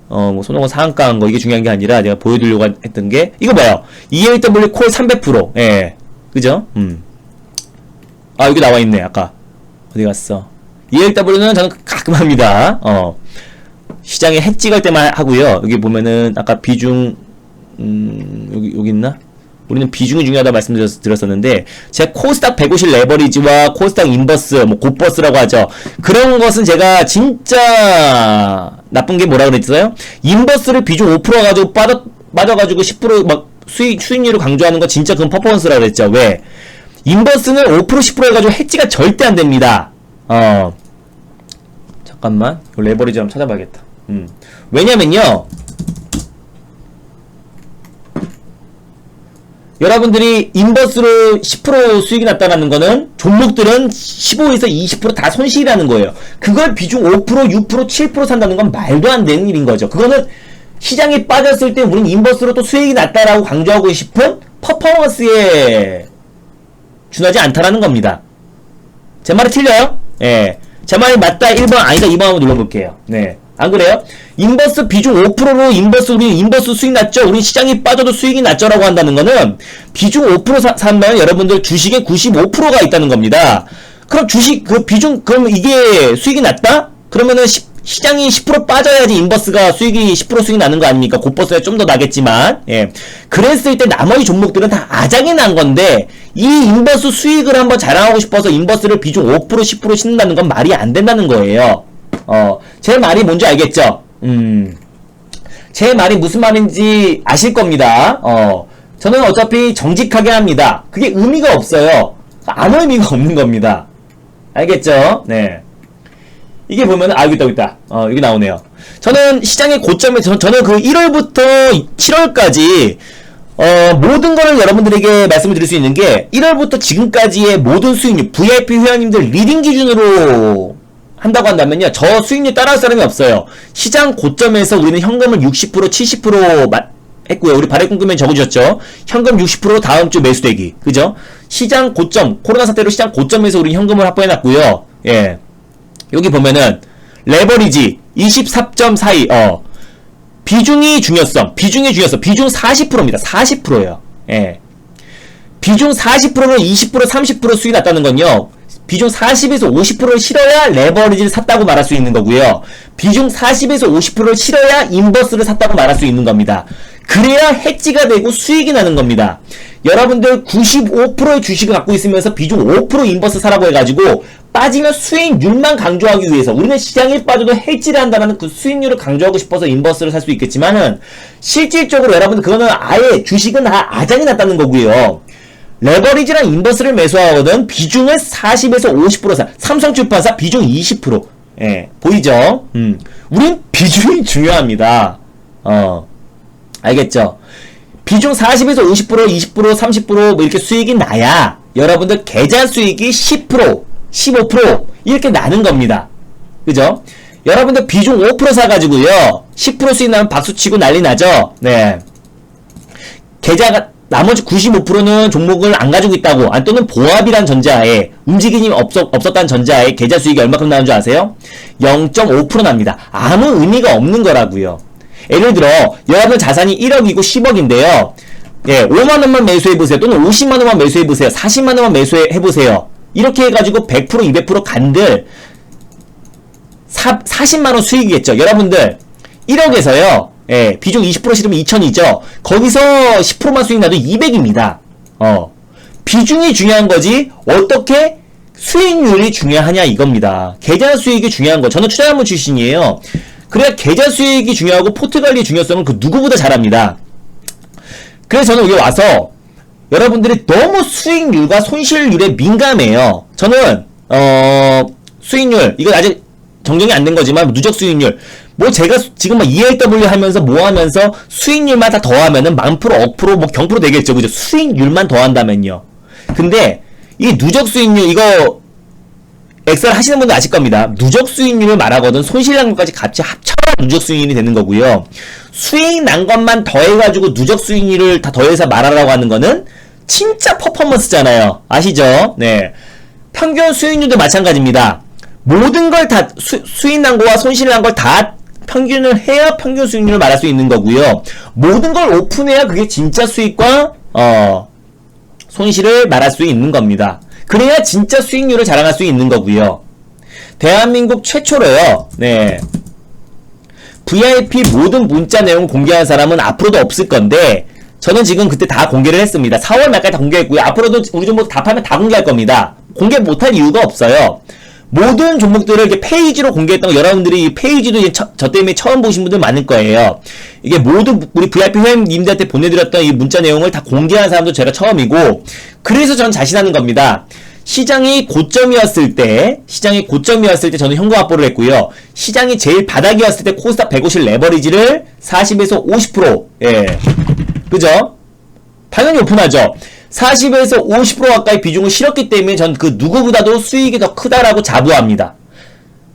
Speaker 1: 뭐 손흥민 상한가한 거 이게 중요한 게 아니라 제가 보여드리려고 했던 게 이거 봐요. ELW 콜 300%, 예, 그죠? 아 여기 나와 있네. 아까 어디 갔어? ELW는 저는 가끔 합니다. 시장에 해지 갈 때만 하고요. 여기 보면은 아까 비중 여기 있나? 우리는 비중이 중요하다 말씀드렸었는데, 제가 코스닥 150 레버리지와 코스닥 인버스, 뭐 곱버스라고 하죠. 그런 것은 제가 진짜 나쁜 게 뭐라 그랬어요? 인버스를 비중 5% 가지고 빠져가지고 10% 수익률을 강조하는 거 진짜 그건 퍼포먼스라고 그랬죠. 왜? 인버스는 5% 10% 해가지고 해지가 절대 안 됩니다. 잠깐만. 레버리지 한번 찾아봐야겠다. 왜냐면요, 여러분들이 인버스로 10% 수익이 났다는 거는 종목들은 15에서 20% 다 손실이라는 거예요. 그걸 비중 5%, 6%, 7% 산다는 건 말도 안 되는 일인 거죠. 그거는 시장이 빠졌을 때 우리는 인버스로 또 수익이 났다라고 강조하고 싶은 퍼포먼스에 준하지 않다라는 겁니다. 제 말이 틀려요? 예. 제 말이 맞다 1번 아니다 2번 한번 눌러볼게요. 네. 안 그래요? 인버스 비중 5%로 우리 인버스 수익 났죠? 우리 시장이 빠져도 수익이 났죠? 라고 한다는 거는 비중 5% 산다면 여러분들 주식의 95%가 있다는 겁니다. 그럼 그럼 이게 수익이 났다? 그러면은 시장이 10% 빠져야지 인버스가 10% 수익이 나는 거 아닙니까? 곱버스가 좀 더 나겠지만, 예. 그랬을 때 나머지 종목들은 다 아작이 난 건데, 이 인버스 수익을 한번 자랑하고 싶어서 인버스를 비중 5% 10% 싣는다는 건 말이 안 된다는 거예요. 제 말이 뭔지 알겠죠? 제 말이 무슨 말인지 아실 겁니다. 저는 어차피 정직하게 합니다. 그게 의미가 없어요. 아무 의미가 없는 겁니다. 알겠죠? 네. 이게 보면은, 여기 있다. 여기 나오네요. 저는 시장의 고점에서, 저는 그 1월부터 7월까지, 모든 거를 여러분들에게 말씀을 드릴 수 있는 게, 1월부터 지금까지의 모든 수익률, VIP 회원님들 리딩 기준으로 한다고 한다면요, 저 수익률 따라할 사람이 없어요. 시장 고점에서 우리는 현금을 60%, 70% 했고요. 우리 발행 궁금해 적어주셨죠? 현금 60% 다음 주 매수되기. 그죠? 시장 고점, 코로나 사태로 시장 고점에서 우리 현금을 확보해놨고요. 예. 여기 보면은, 레버리지 24.42, 비중 40%입니다. 40%예요. 예. 비중 40%는 20%, 30% 수익이 났다는 건요, 비중 40에서 50%를 실어야 레버리지를 샀다고 말할 수 있는 거고요. 비중 40에서 50%를 실어야 인버스를 샀다고 말할 수 있는 겁니다. 그래야 해지가 되고 수익이 나는 겁니다. 여러분들 95%의 주식을 갖고 있으면서 비중 5% 인버스 사라고 해가지고 빠지면 수익률만 강조하기 위해서 우리는 시장이 빠져도 해지를 한다는 그 수익률을 강조하고 싶어서 인버스를 살 수 있겠지만은 실질적으로 여러분들 그거는 아예 주식은 다 아장이 났다는 거고요. 레버리지랑 인버스를 매수하거든 비중을 40에서 50% 사. 삼성출판사 비중 20%. 예, 보이죠? 우린 비중이 중요합니다. 알겠죠? 비중 40에서 50%, 20%, 30% 뭐 이렇게 수익이 나야 여러분들 계좌 수익이 10%, 15% 이렇게 나는 겁니다. 그죠? 여러분들 비중 5% 사가지고요 10% 수익 나면 박수치고 난리 나죠? 네. 계좌가 나머지 95%는 종목을 안 가지고 있다고 또는 보합이란 전제하에 움직임이 없었다는 전제하에 계좌 수익이 얼마큼 나는 줄 아세요? 0.5% 납니다. 아무 의미가 없는 거라고요. 예를 들어 여러분 자산이 1억이고 10억인데요. 예, 5만원만 매수해보세요. 또는 50만원만 매수해보세요. 40만원만 매수해보세요. 이렇게 해가지고 100%, 200% 간들 40만원 수익이겠죠. 여러분들 1억에서요. 예, 비중 20% 실으면 2000이죠. 거기서 10%만 수익 나도 200입니다. 비중이 중요한 거지 어떻게 수익률이 중요하냐 이겁니다. 계좌 수익이 중요한 거. 저는 투자자문 출신이에요. 그래야 계좌 수익이 중요하고 포트 관리의 중요성은 그 누구보다 잘합니다. 그래서 저는 여기 와서 여러분들이 너무 수익률과 손실률에 민감해요. 저는 수익률 이건 아직 정정이 안 된 거지만 누적 수익률 뭐 제가 지금 막 ELW 하면서 뭐 하면서 수익률만 다 더하면은 만 프로, 억 프로, 뭐 경 프로 되겠죠. 그죠? 수익률만 더한다면요. 근데 이 누적 수익률 이거 엑셀 하시는 분들 아실 겁니다. 누적 수익률을 말하거든 손실 난 것까지 같이 합쳐야 누적 수익률이 되는 거고요. 수익 난 것만 더해가지고 누적 수익률을 다 더해서 말하라고 하는 거는 진짜 퍼포먼스잖아요. 아시죠? 네. 평균 수익률도 마찬가지입니다. 모든 걸 다 수익 난 거와 손실 난 걸 다 평균을 해야 평균 수익률을 말할 수 있는 거고요. 모든 걸 오픈해야 그게 진짜 수익과 손실을 말할 수 있는 겁니다. 그래야 진짜 수익률을 자랑할 수 있는 거고요. 대한민국 최초로요. 네. VIP 모든 문자 내용 공개한 사람은 앞으로도 없을 건데 저는 지금 그때 다 공개를 했습니다. 4월 말까지 다 공개했고요. 앞으로도 우리 종목 답하면 다 공개할 겁니다. 공개 못할 이유가 없어요. 모든 종목들을 이렇게 페이지로 공개했던 거 여러분들이 이 페이지도 이제 저 때문에 처음 보신 분들 많을 거예요. 이게 모두 우리 VIP 회원님들한테 보내드렸던 이 문자 내용을 다 공개한 사람도 제가 처음이고 그래서 전 자신하는 겁니다. 시장이 고점이었을 때 저는 현금 확보를 했고요. 시장이 제일 바닥이었을 때 코스닥 150 레버리지를 40에서 50% 예. 그죠? 당연히 오픈하죠. 40에서 50% 가까이 비중을 실었기 때문에 전 그 누구보다도 수익이 더 크다라고 자부합니다.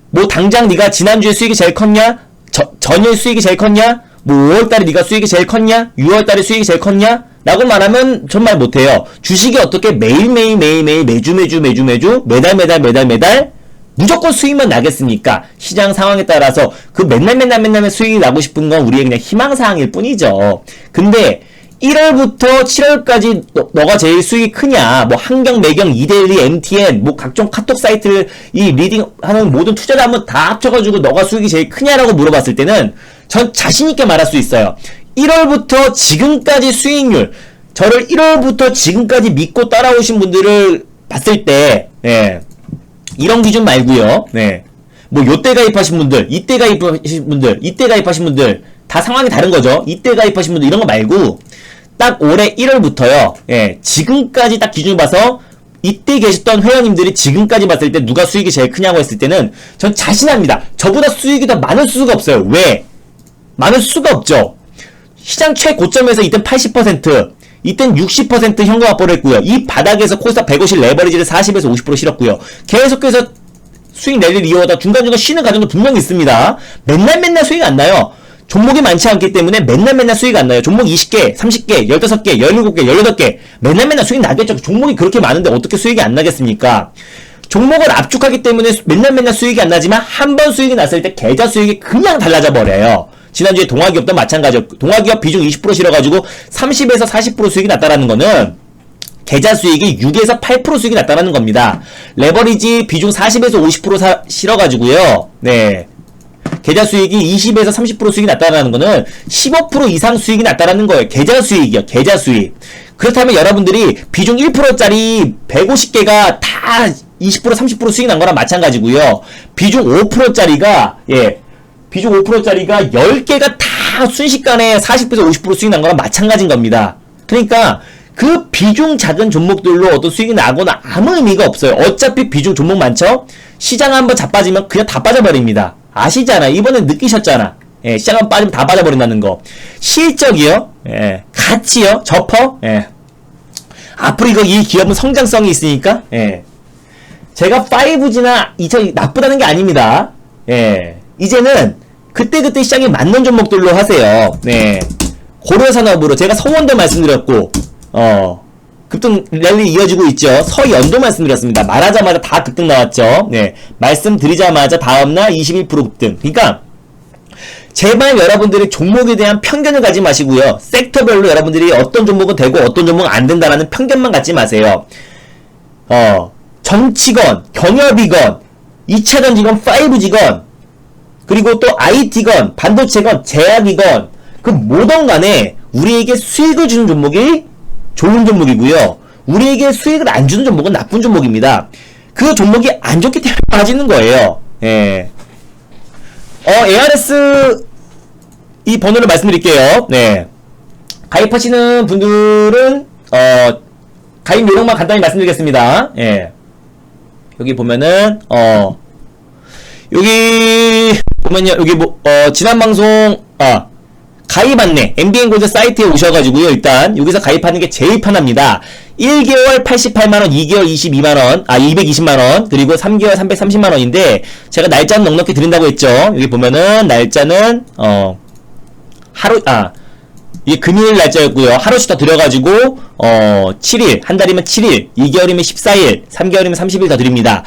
Speaker 1: 뭐 당장 네가 지난주에 수익이 제일 컸냐? 전일 수익이 제일 컸냐? 뭐 5월달에 네가 수익이 제일 컸냐? 6월달에 수익이 제일 컸냐? 라고 말하면 전 말 못해요. 주식이 어떻게 매일매일 매주 매달 무조건 수익만 나겠습니까? 시장 상황에 따라서 그 맨날 수익이 나고 싶은 건 우리의 그냥 희망사항일 뿐이죠. 근데 1월부터 7월까지 너가 제일 수익이 크냐? 뭐 한경, 매경, 이데일리, MTN, 뭐 각종 카톡 사이트를 이 리딩하는 모든 투자를 한번 다 합쳐가지고 너가 수익이 제일 크냐라고 물어봤을 때는 전 자신있게 말할 수 있어요. 1월부터 지금까지 수익률, 저를 1월부터 지금까지 믿고 따라오신 분들을 봤을 때, 네. 이런 기준 말고요. 네. 뭐 요때 가입하신 분들, 이때 가입하신 분들 다 상황이 다른 거죠. 이때 가입하신 분들 이런 거 말고 딱 올해 1월부터요. 예, 지금까지 딱 기준을 봐서 이때 계셨던 회원님들이 지금까지 봤을 때 누가 수익이 제일 크냐고 했을 때는 전 자신합니다. 저보다 수익이 더 많을 수가 없어요. 왜? 많을 수가 없죠. 시장 최고점에서 이땐 80%, 이땐 60% 현금 확보를 했고요. 이 바닥에서 코스닥 150 레버리지를 40에서 50% 실었고요. 계속해서 수익 내리를 이어가다 중간중간 쉬는 과정도 분명히 있습니다. 맨날 수익 안 나요. 종목이 많지 않기 때문에 맨날 수익 안 나요. 종목 20개, 30개, 15개, 17개, 18개 맨날 수익 나겠죠. 종목이 그렇게 많은데 어떻게 수익이 안 나겠습니까? 종목을 압축하기 때문에 맨날 수익이 안 나지만 한 번 수익이 났을 때 계좌 수익이 그냥 달라져 버려요. 지난주에 동아기업도 마찬가지요. 동아기업 비중 20% 실어가지고 30에서 40% 수익이 났다라는 거는 계좌 수익이 6에서 8% 수익이 났다라는 겁니다. 레버리지 비중 40에서 50% 실어가지고요. 네. 계좌 수익이 20에서 30% 수익이 났다라는 거는 15% 이상 수익이 났다라는 거예요. 계좌 수익이요. 계좌 수익. 그렇다면 여러분들이 비중 1%짜리 150개가 다 20% 30% 수익 난 거랑 마찬가지고요. 비중 5%짜리가 비중 5%짜리가 10개가 다 순식간에 40%에서 50% 수익 난 거랑 마찬가지인 겁니다. 그러니까 그 비중 작은 종목들로 어떤 수익이 나거나 아무 의미가 없어요. 어차피 비중 종목 많죠? 시장 한번 자빠지면 그냥 다 빠져버립니다. 아시잖아. 이번에 느끼셨잖아. 시장 한번 빠지면 다 빠져버린다는 거. 실적이요? 가치요? 저퍼? 앞으로 이 기업은 성장성이 있으니까, 제가 5G나 2000이 나쁘다는 게 아닙니다. 이제는 그때그때 시장에 맞는 종목들로 하세요. 고려산업으로 제가 서원도 말씀드렸고, 급등 랠리 이어지고 있죠. 서연도 말씀드렸습니다. 말하자마자 다 급등 나왔죠. 말씀드리자마자 다음날 21% 급등. 그러니까 제발 여러분들이 종목에 대한 편견을 가지 마시고요. 섹터별로 여러분들이 어떤 종목은 되고 어떤 종목은 안 된다라는 편견만 갖지 마세요. 정치건, 경협이건, 2차전지건, 5G건, 그리고 또 IT건, 반도체건, 제약이건, 그 뭐든 간에 우리에게 수익을 주는 종목이 좋은 종목이고요. 우리에게 수익을 안 주는 종목은 나쁜 종목입니다. 그 종목이 안 좋기 때문에 빠지는 거예요. ARS 이 번호를 말씀드릴게요. 가입하시는 분들은 가입 요령만 간단히 말씀드리겠습니다. 여기 보면은 여기 보면요. 여기 지난 방송 가입 안내 MBN골드 사이트에 오셔가지고요. 일단 여기서 가입하는 게 제일 편합니다. 1개월 88만원, 2개월 22만원, 220만원, 그리고 3개월 330만원인데 제가 날짜는 넉넉히 드린다고 했죠. 여기 보면은 날짜는 이게 금요일 날짜였고요. 하루씩 더 드려가지고 7일, 한 달이면 7일, 2개월이면 14일, 3개월이면 30일 더 드립니다.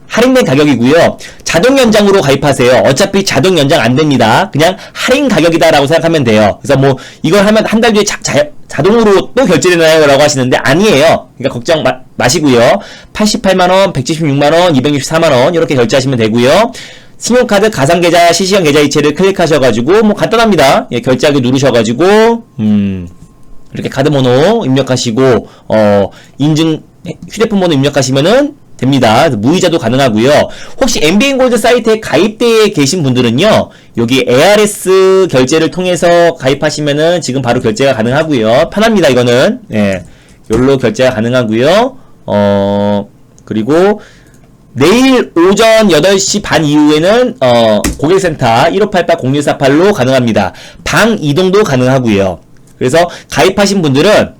Speaker 1: 할인된 가격이고요. 자동 연장으로 가입하세요. 어차피 자동 연장 안 됩니다. 그냥 할인 가격이다라고 생각하면 돼요. 그래서 뭐 이걸 하면 한 달 뒤에 자동으로 또 결제되나요? 라고 하시는데 아니에요. 그러니까 걱정 마시고요. 88만원, 176만원, 264만원 이렇게 결제하시면 되고요. 신용카드 가상계좌 실시간 계좌 이체를 클릭하셔가지고 뭐 간단합니다. 결제하기 누르셔가지고 이렇게 카드번호 입력하시고 인증 휴대폰 번호 입력하시면은 됩니다. 무이자도 가능하고요. 혹시 MBN골드 사이트에 가입되어 계신 분들은요. 여기 ARS 결제를 통해서 가입하시면은 지금 바로 결제가 가능하고요. 편합니다. 이거는 요로 결제가 가능하고요. 그리고 내일 오전 8시 반 이후에는 고객센터 1588-0148로 가능합니다. 방 이동도 가능하고요. 그래서 가입하신 분들은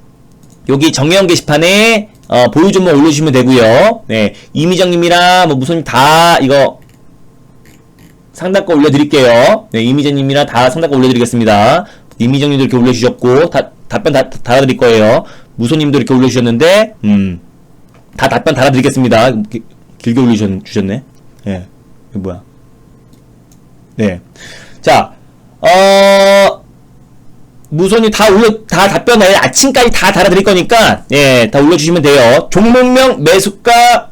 Speaker 1: 여기 정리형 게시판에 보유 종목 올려주시면 되고요. 이미정님이랑 무슨 다 이거 상단권 올려드릴게요. 이미정님이랑 다 상단권 올려드리겠습니다. 이미정님도 이렇게 올려주셨고 답변 달아드릴 거예요. 무소님도 이렇게 올려주셨는데 다 답변 달아드리겠습니다. 길게 올려주셨네. 이거 뭐야? 자, 무손이 다 답변을 아침까지 다 달아드릴 거니까, 다 올려주시면 돼요. 종목명, 매수가,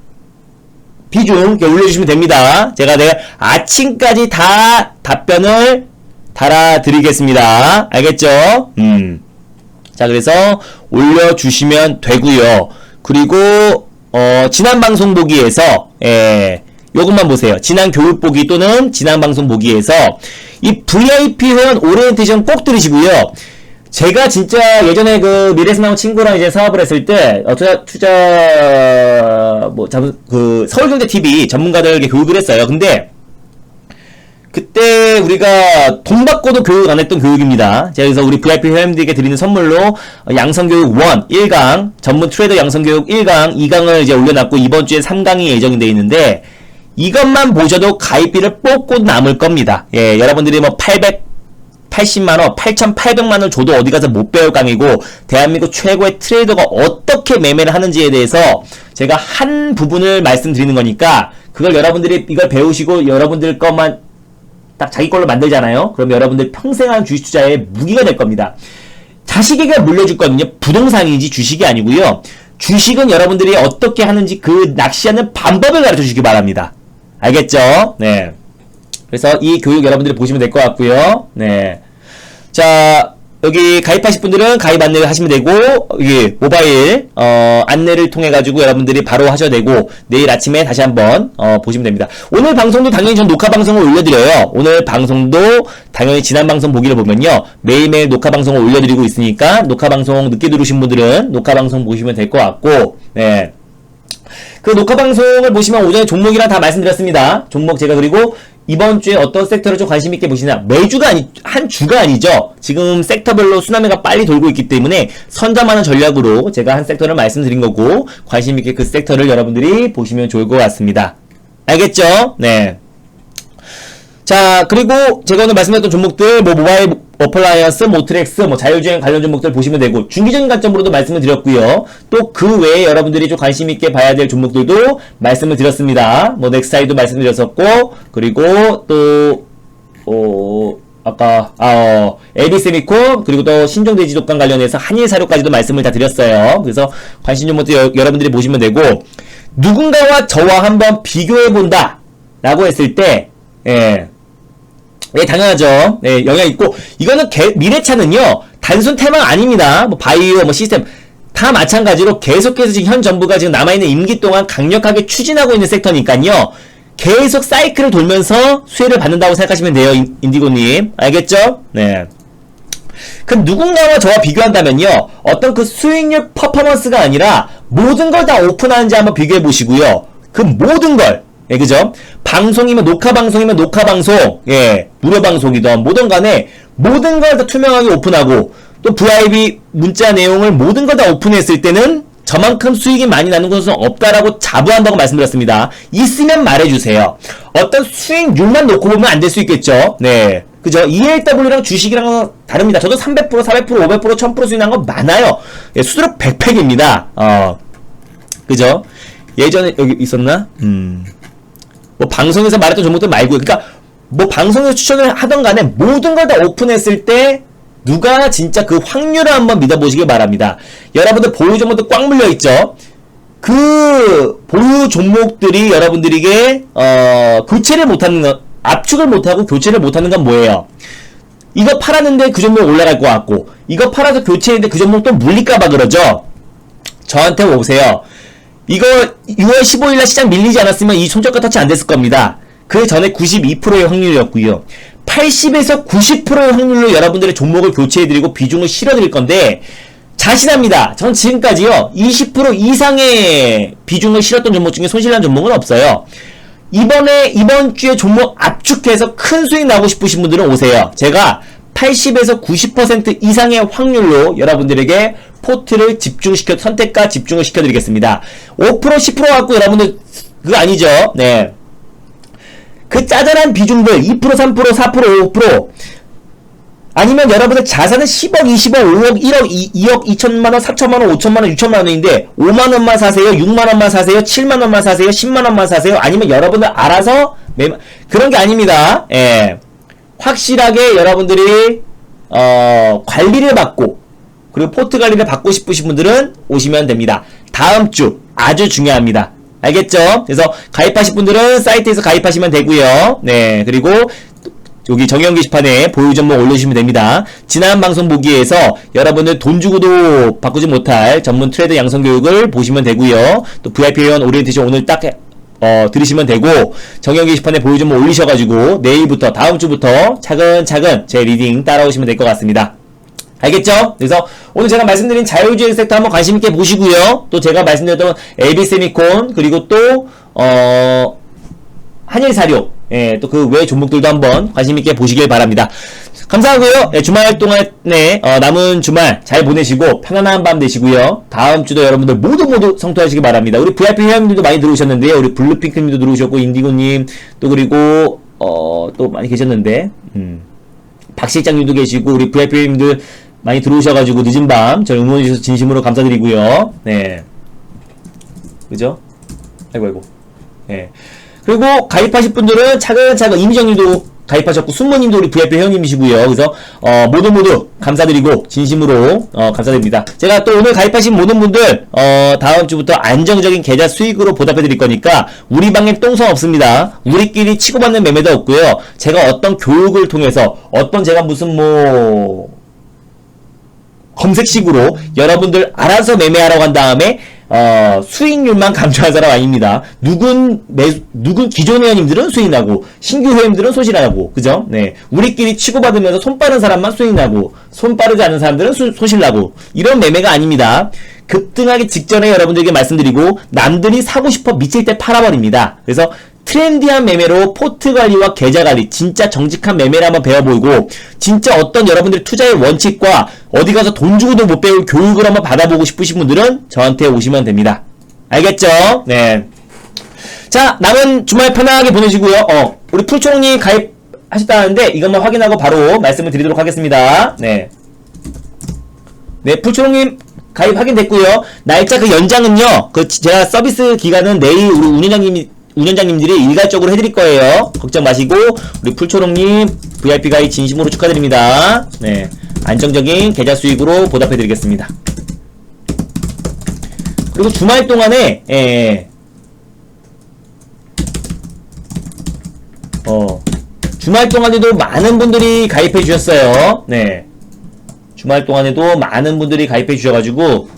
Speaker 1: 비중, 이렇게 올려주시면 됩니다. 제가 아침까지 다 답변을 달아드리겠습니다. 알겠죠? 자, 그래서 올려주시면 되고요. 그리고, 지난 방송 보기에서, 요것만 보세요. 지난 교육 보기 또는 지난 방송 보기에서 이 VIP 회원 오리엔테이션 꼭 들으시고요. 제가 진짜 예전에 그 미래에서나온 친구랑 이제 사업을 했을 때 서울경제TV 전문가들에게 교육을 했어요. 근데 그때 우리가 돈 받고도 교육 안 했던 교육입니다. 제가 그래서 우리 VIP 회원들에게 드리는 선물로 양성교육 1, 1강, 전문 트레이더 양성교육 1강, 2강을 이제 올려놨고 이번 주에 3강이 예정이 되어 있는데 이것만 보셔도 가입비를 뽑고 남을 겁니다. 여러분들이 뭐 880만원, 8,800만원을 줘도 어디 가서 못 배울 강의고 대한민국 최고의 트레이더가 어떻게 매매를 하는지에 대해서 제가 한 부분을 말씀드리는 거니까 그걸 여러분들이 이걸 배우시고 여러분들 것만 딱 자기 걸로 만들잖아요. 그럼 여러분들 평생 하는 주식 투자에 무기가 될 겁니다. 자식에게 물려줄 거는요. 부동산이지 주식이 아니고요. 주식은 여러분들이 어떻게 하는지 그 낚시하는 방법을 가르쳐 주시기 바랍니다. 알겠죠? 그래서 이 교육 여러분들이 보시면 될 것 같고요. 자, 여기 가입하실 분들은 가입 안내를 하시면 되고, 여기 모바일, 안내를 통해가지고 여러분들이 바로 하셔도 되고, 내일 아침에 다시 한번, 보시면 됩니다. 오늘 방송도 당연히 전 녹화 방송을 올려드려요. 오늘 방송도 당연히 지난 방송 보기를 보면요. 매일매일 녹화 방송을 올려드리고 있으니까, 녹화 방송 늦게 들으신 분들은 녹화 방송 보시면 될 것 같고, 네. 그 녹화 방송을 보시면 오전에 종목이랑 다 말씀드렸습니다. 종목 제가 그리고 이번 주에 어떤 섹터를 좀 관심 있게 보시나, 매주가 한 주가 아니죠. 지금 섹터별로 쓰나미가 빨리 돌고 있기 때문에 선점하는 전략으로 제가 한 섹터를 말씀드린 거고, 관심 있게 그 섹터를 여러분들이 보시면 좋을 것 같습니다. 알겠죠? 네. 자, 그리고 제가 오늘 말씀드렸던 종목들, 뭐 모바일 어플라이언스, 모트렉스, 뭐 자율주행 관련 종목들 보시면 되고, 중기적인 관점으로도 말씀을 드렸고요. 또 그 외에 여러분들이 좀 관심 있게 봐야 될 종목들도 말씀을 드렸습니다. 뭐 넥사이도 말씀드렸었고, 그리고 또 아까 에비세미콘, 그리고 또 신종대지독감 관련해서 한일사료까지도 말씀을 다 드렸어요. 그래서 관심 종목들 여러분들이 보시면 되고, 누군가와 저와 한번 비교해본다 라고 했을 때, 예, 당연하죠. 네, 영향 있고, 이거는 미래차는요, 단순 테마가 아닙니다. 뭐 바이오, 뭐 시스템 다 마찬가지로 계속해서 지금 현 정부가 지금 남아있는 임기 동안 강력하게 추진하고 있는 섹터니까요. 계속 사이클을 돌면서 수혜를 받는다고 생각하시면 돼요, 인디고님. 알겠죠? 네. 그럼 누군가와 저와 비교한다면요, 어떤 그 수익률 퍼포먼스가 아니라 모든 걸 다 오픈하는지 한번 비교해 보시고요. 그 모든 걸, 예, 그죠? 방송이면 녹화 방송이면 녹화 방송, 예, 무료 방송이든 뭐든 간에 모든 걸 다 투명하게 오픈하고, 또 VIP 문자 내용을 모든 걸 다 오픈했을 때는 저만큼 수익이 많이 나는 것은 없다라고 자부한다고 말씀드렸습니다. 있으면 말해주세요. 어떤 수익률만 놓고 보면 안 될 수 있겠죠? 네. 그죠? ELW랑 주식이랑 다릅니다. 저도 300%, 400%, 500%, 1000% 수익 난 거 많아요. 예, 수수료 100팩입니다. 그죠? 예전에 여기 있었나? 뭐 방송에서 말했던 종목들 말고요. 그러니까 뭐 방송에서 추천을 하던 간에 모든 걸 다 오픈했을 때 누가 진짜 그 확률을 한번 믿어보시길 바랍니다. 여러분들 보유 종목들 꽉 물려있죠? 그 보유 종목들이 여러분들에게 교체를 못하는 건, 압축을 못하고 교체를 못하는 건 뭐예요? 이거 팔았는데 그 종목 올라갈 것 같고, 이거 팔아서 교체했는데 그 종목 또 물릴까봐 그러죠? 저한테 오세요. 이거 6월 15일날 시장 밀리지 않았으면 이 손절가 터치 안 됐을 겁니다. 그 전에 92%의 확률이었고요. 80에서 90%의 확률로 여러분들의 종목을 교체해드리고 비중을 실어드릴 건데, 자신합니다. 전 지금까지요, 20% 이상의 비중을 실었던 종목 중에 손실난 종목은 없어요. 이번 주에 종목 압축해서 큰 수익 나고 싶으신 분들은 오세요. 제가 80에서 90% 이상의 확률로 여러분들에게 포트를 선택과 집중을 시켜드리겠습니다. 5%, 10% 갖고 여러분들, 그거 아니죠? 네. 그 짜잘한 비중들, 2%, 3%, 4%, 5%, 아니면 여러분들 자산은 10억, 20억, 5억, 1억, 2억, 2천만원, 4천만원, 5천만원, 6천만원인데 5만원만 사세요, 6만원만 사세요, 7만원만 사세요, 10만원만 사세요, 아니면 여러분들 알아서 그런 게 아닙니다. 예. 확실하게 여러분들이 관리를 받고, 그리고 포트 관리를 받고 싶으신 분들은 오시면 됩니다. 다음 주 아주 중요합니다. 알겠죠? 그래서 가입하실 분들은 사이트에서 가입하시면 되고요. 네, 그리고 여기 정형 게시판에 보유 종목 올려주시면 됩니다. 지난 방송 보기에서 여러분들 돈 주고도 바꾸지 못할 전문 트레이더 양성 교육을 보시면 되고요. 또 VIP 회원 오리엔테이션 오늘 딱 들으시면 되고, 정형 게시판에 보유 종목 올리셔가지고 내일부터 다음 주부터 차근차근 제 리딩 따라오시면 될 것 같습니다. 알겠죠? 그래서 오늘 제가 말씀드린 자율주행 섹터 한번 관심있게 보시고요. 또 제가 말씀드렸던 에비세미콘, 그리고 또 한일사료, 예, 또 그 외 종목들도 한번 관심있게 보시길 바랍니다. 감사하고요. 예, 주말 동안에 남은 주말 잘 보내시고 편안한 밤 되시고요. 다음 주도 여러분들 모두 성투하시기 바랍니다. 우리 VIP 회원님들도 많이 들어오셨는데요. 우리 블루핑크님도 들어오셨고, 인디고님, 또 그리고 또 많이 계셨는데, 박 실장님도 계시고, 우리 VIP 회원님들 많이 들어오셔가지고 늦은 밤 저를 응원해주셔서 진심으로 감사드리고요. 네, 그죠? 아이고. 예. 그리고 가입하실 분들은 차근차근, 이미정님도 가입하셨고, 순모님도 우리 VIP 회원님이시고요. 그래서 모두 감사드리고 진심으로 감사드립니다. 제가 또 오늘 가입하신 모든 분들 다음 주부터 안정적인 계좌 수익으로 보답해 드릴 거니까 우리 방에 똥성 없습니다. 우리끼리 치고받는 매매도 없고요. 제가 어떤 교육을 통해서, 어떤 제가 무슨 검색식으로 여러분들 알아서 매매하라고 한 다음에 수익률만 강조한 사람 아닙니다. 누군 기존 회원님들은 수익 나고 신규 회원님들은 손실 나고, 그죠? 네, 우리끼리 치고받으면서 손 빠른 사람만 수익 나고 손 빠르지 않은 사람들은 손실 나고, 이런 매매가 아닙니다. 급등하기 직전에 여러분들에게 말씀드리고 남들이 사고 싶어 미칠 때 팔아버립니다. 그래서 트렌디한 매매로 포트 관리와 계좌 관리, 진짜 정직한 매매를 한번 배워보고, 진짜 어떤 여러분들의 투자의 원칙과 어디 가서 돈 주고도 못 배울 교육을 한번 받아보고 싶으신 분들은 저한테 오시면 됩니다. 알겠죠? 네. 자, 남은 주말 편안하게 보내시고요. 우리 풀초롱님 가입하셨다는데 이것만 확인하고 바로 말씀을 드리도록 하겠습니다. 네. 네, 풀초롱님 가입 확인됐고요. 날짜 그 연장은요, 제가 서비스 기간은 내일 우리 운영장님들이 일괄적으로 해드릴 거예요. 걱정 마시고, 우리 풀초롱님 VIP 가입 진심으로 축하드립니다. 네, 안정적인 계좌 수익으로 보답해드리겠습니다. 그리고 주말 동안에 주말 동안에도 많은 분들이 가입해 주셨어요. 네, 주말 동안에도 많은 분들이 가입해 주셔가지고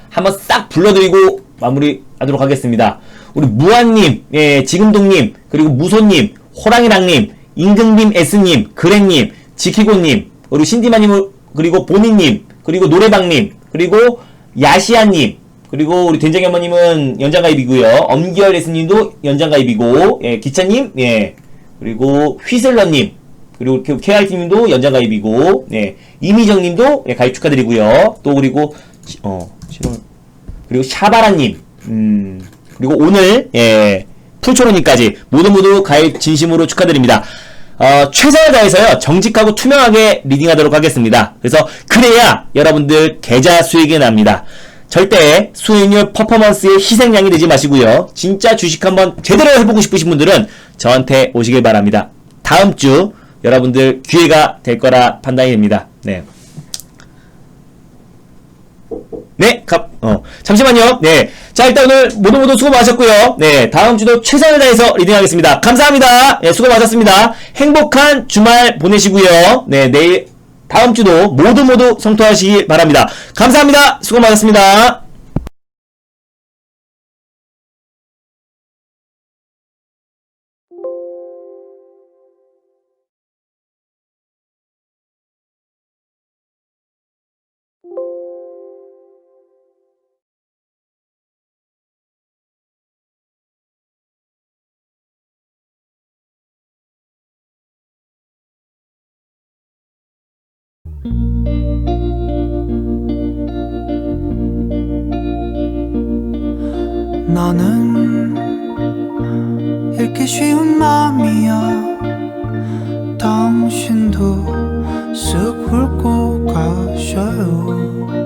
Speaker 1: 한번 싹 불러드리고 마무리하도록 하겠습니다. 우리 무한님, 지금동님, 그리고 무소님, 호랑이랑님, 임금님, S님, 그랭님, 지키고님, 그리고 신디마님, 그리고 보미님, 그리고 노래방님, 그리고 야시아님, 그리고 우리 된장이 어머님은 연장가입이고요. 엄기열 S님도 연장가입이고, 기차님, 그리고 휘슬러님, 그리고 KRT님도 연장가입이고, 이미정님도 가입 축하드리고요. 또 그리고 그리고 샤바라님, 그리고 오늘 풀초로님까지 모두 가입 진심으로 축하드립니다. 최선을 다해서요, 정직하고 투명하게 리딩하도록 하겠습니다. 그래서 그래야 여러분들 계좌 수익이 납니다. 절대 수익률 퍼포먼스의 희생양이 되지 마시고요. 진짜 주식 한번 제대로 해보고 싶으신 분들은 저한테 오시길 바랍니다. 다음 주 여러분들 기회가 될 거라 판단이 됩니다. 네. 네, 잠시만요. 네. 자, 일단 오늘 모두 수고 많으셨고요. 네, 다음 주도 최선을 다해서 리딩하겠습니다. 감사합니다. 네, 수고 많으셨습니다. 행복한 주말 보내시고요. 네, 내일, 다음 주도 모두 성토하시기 바랍니다. 감사합니다. 수고 많으셨습니다.
Speaker 2: 너는 읽기 쉬운 맘이야. 당신도 쓱 훑고 가셔요.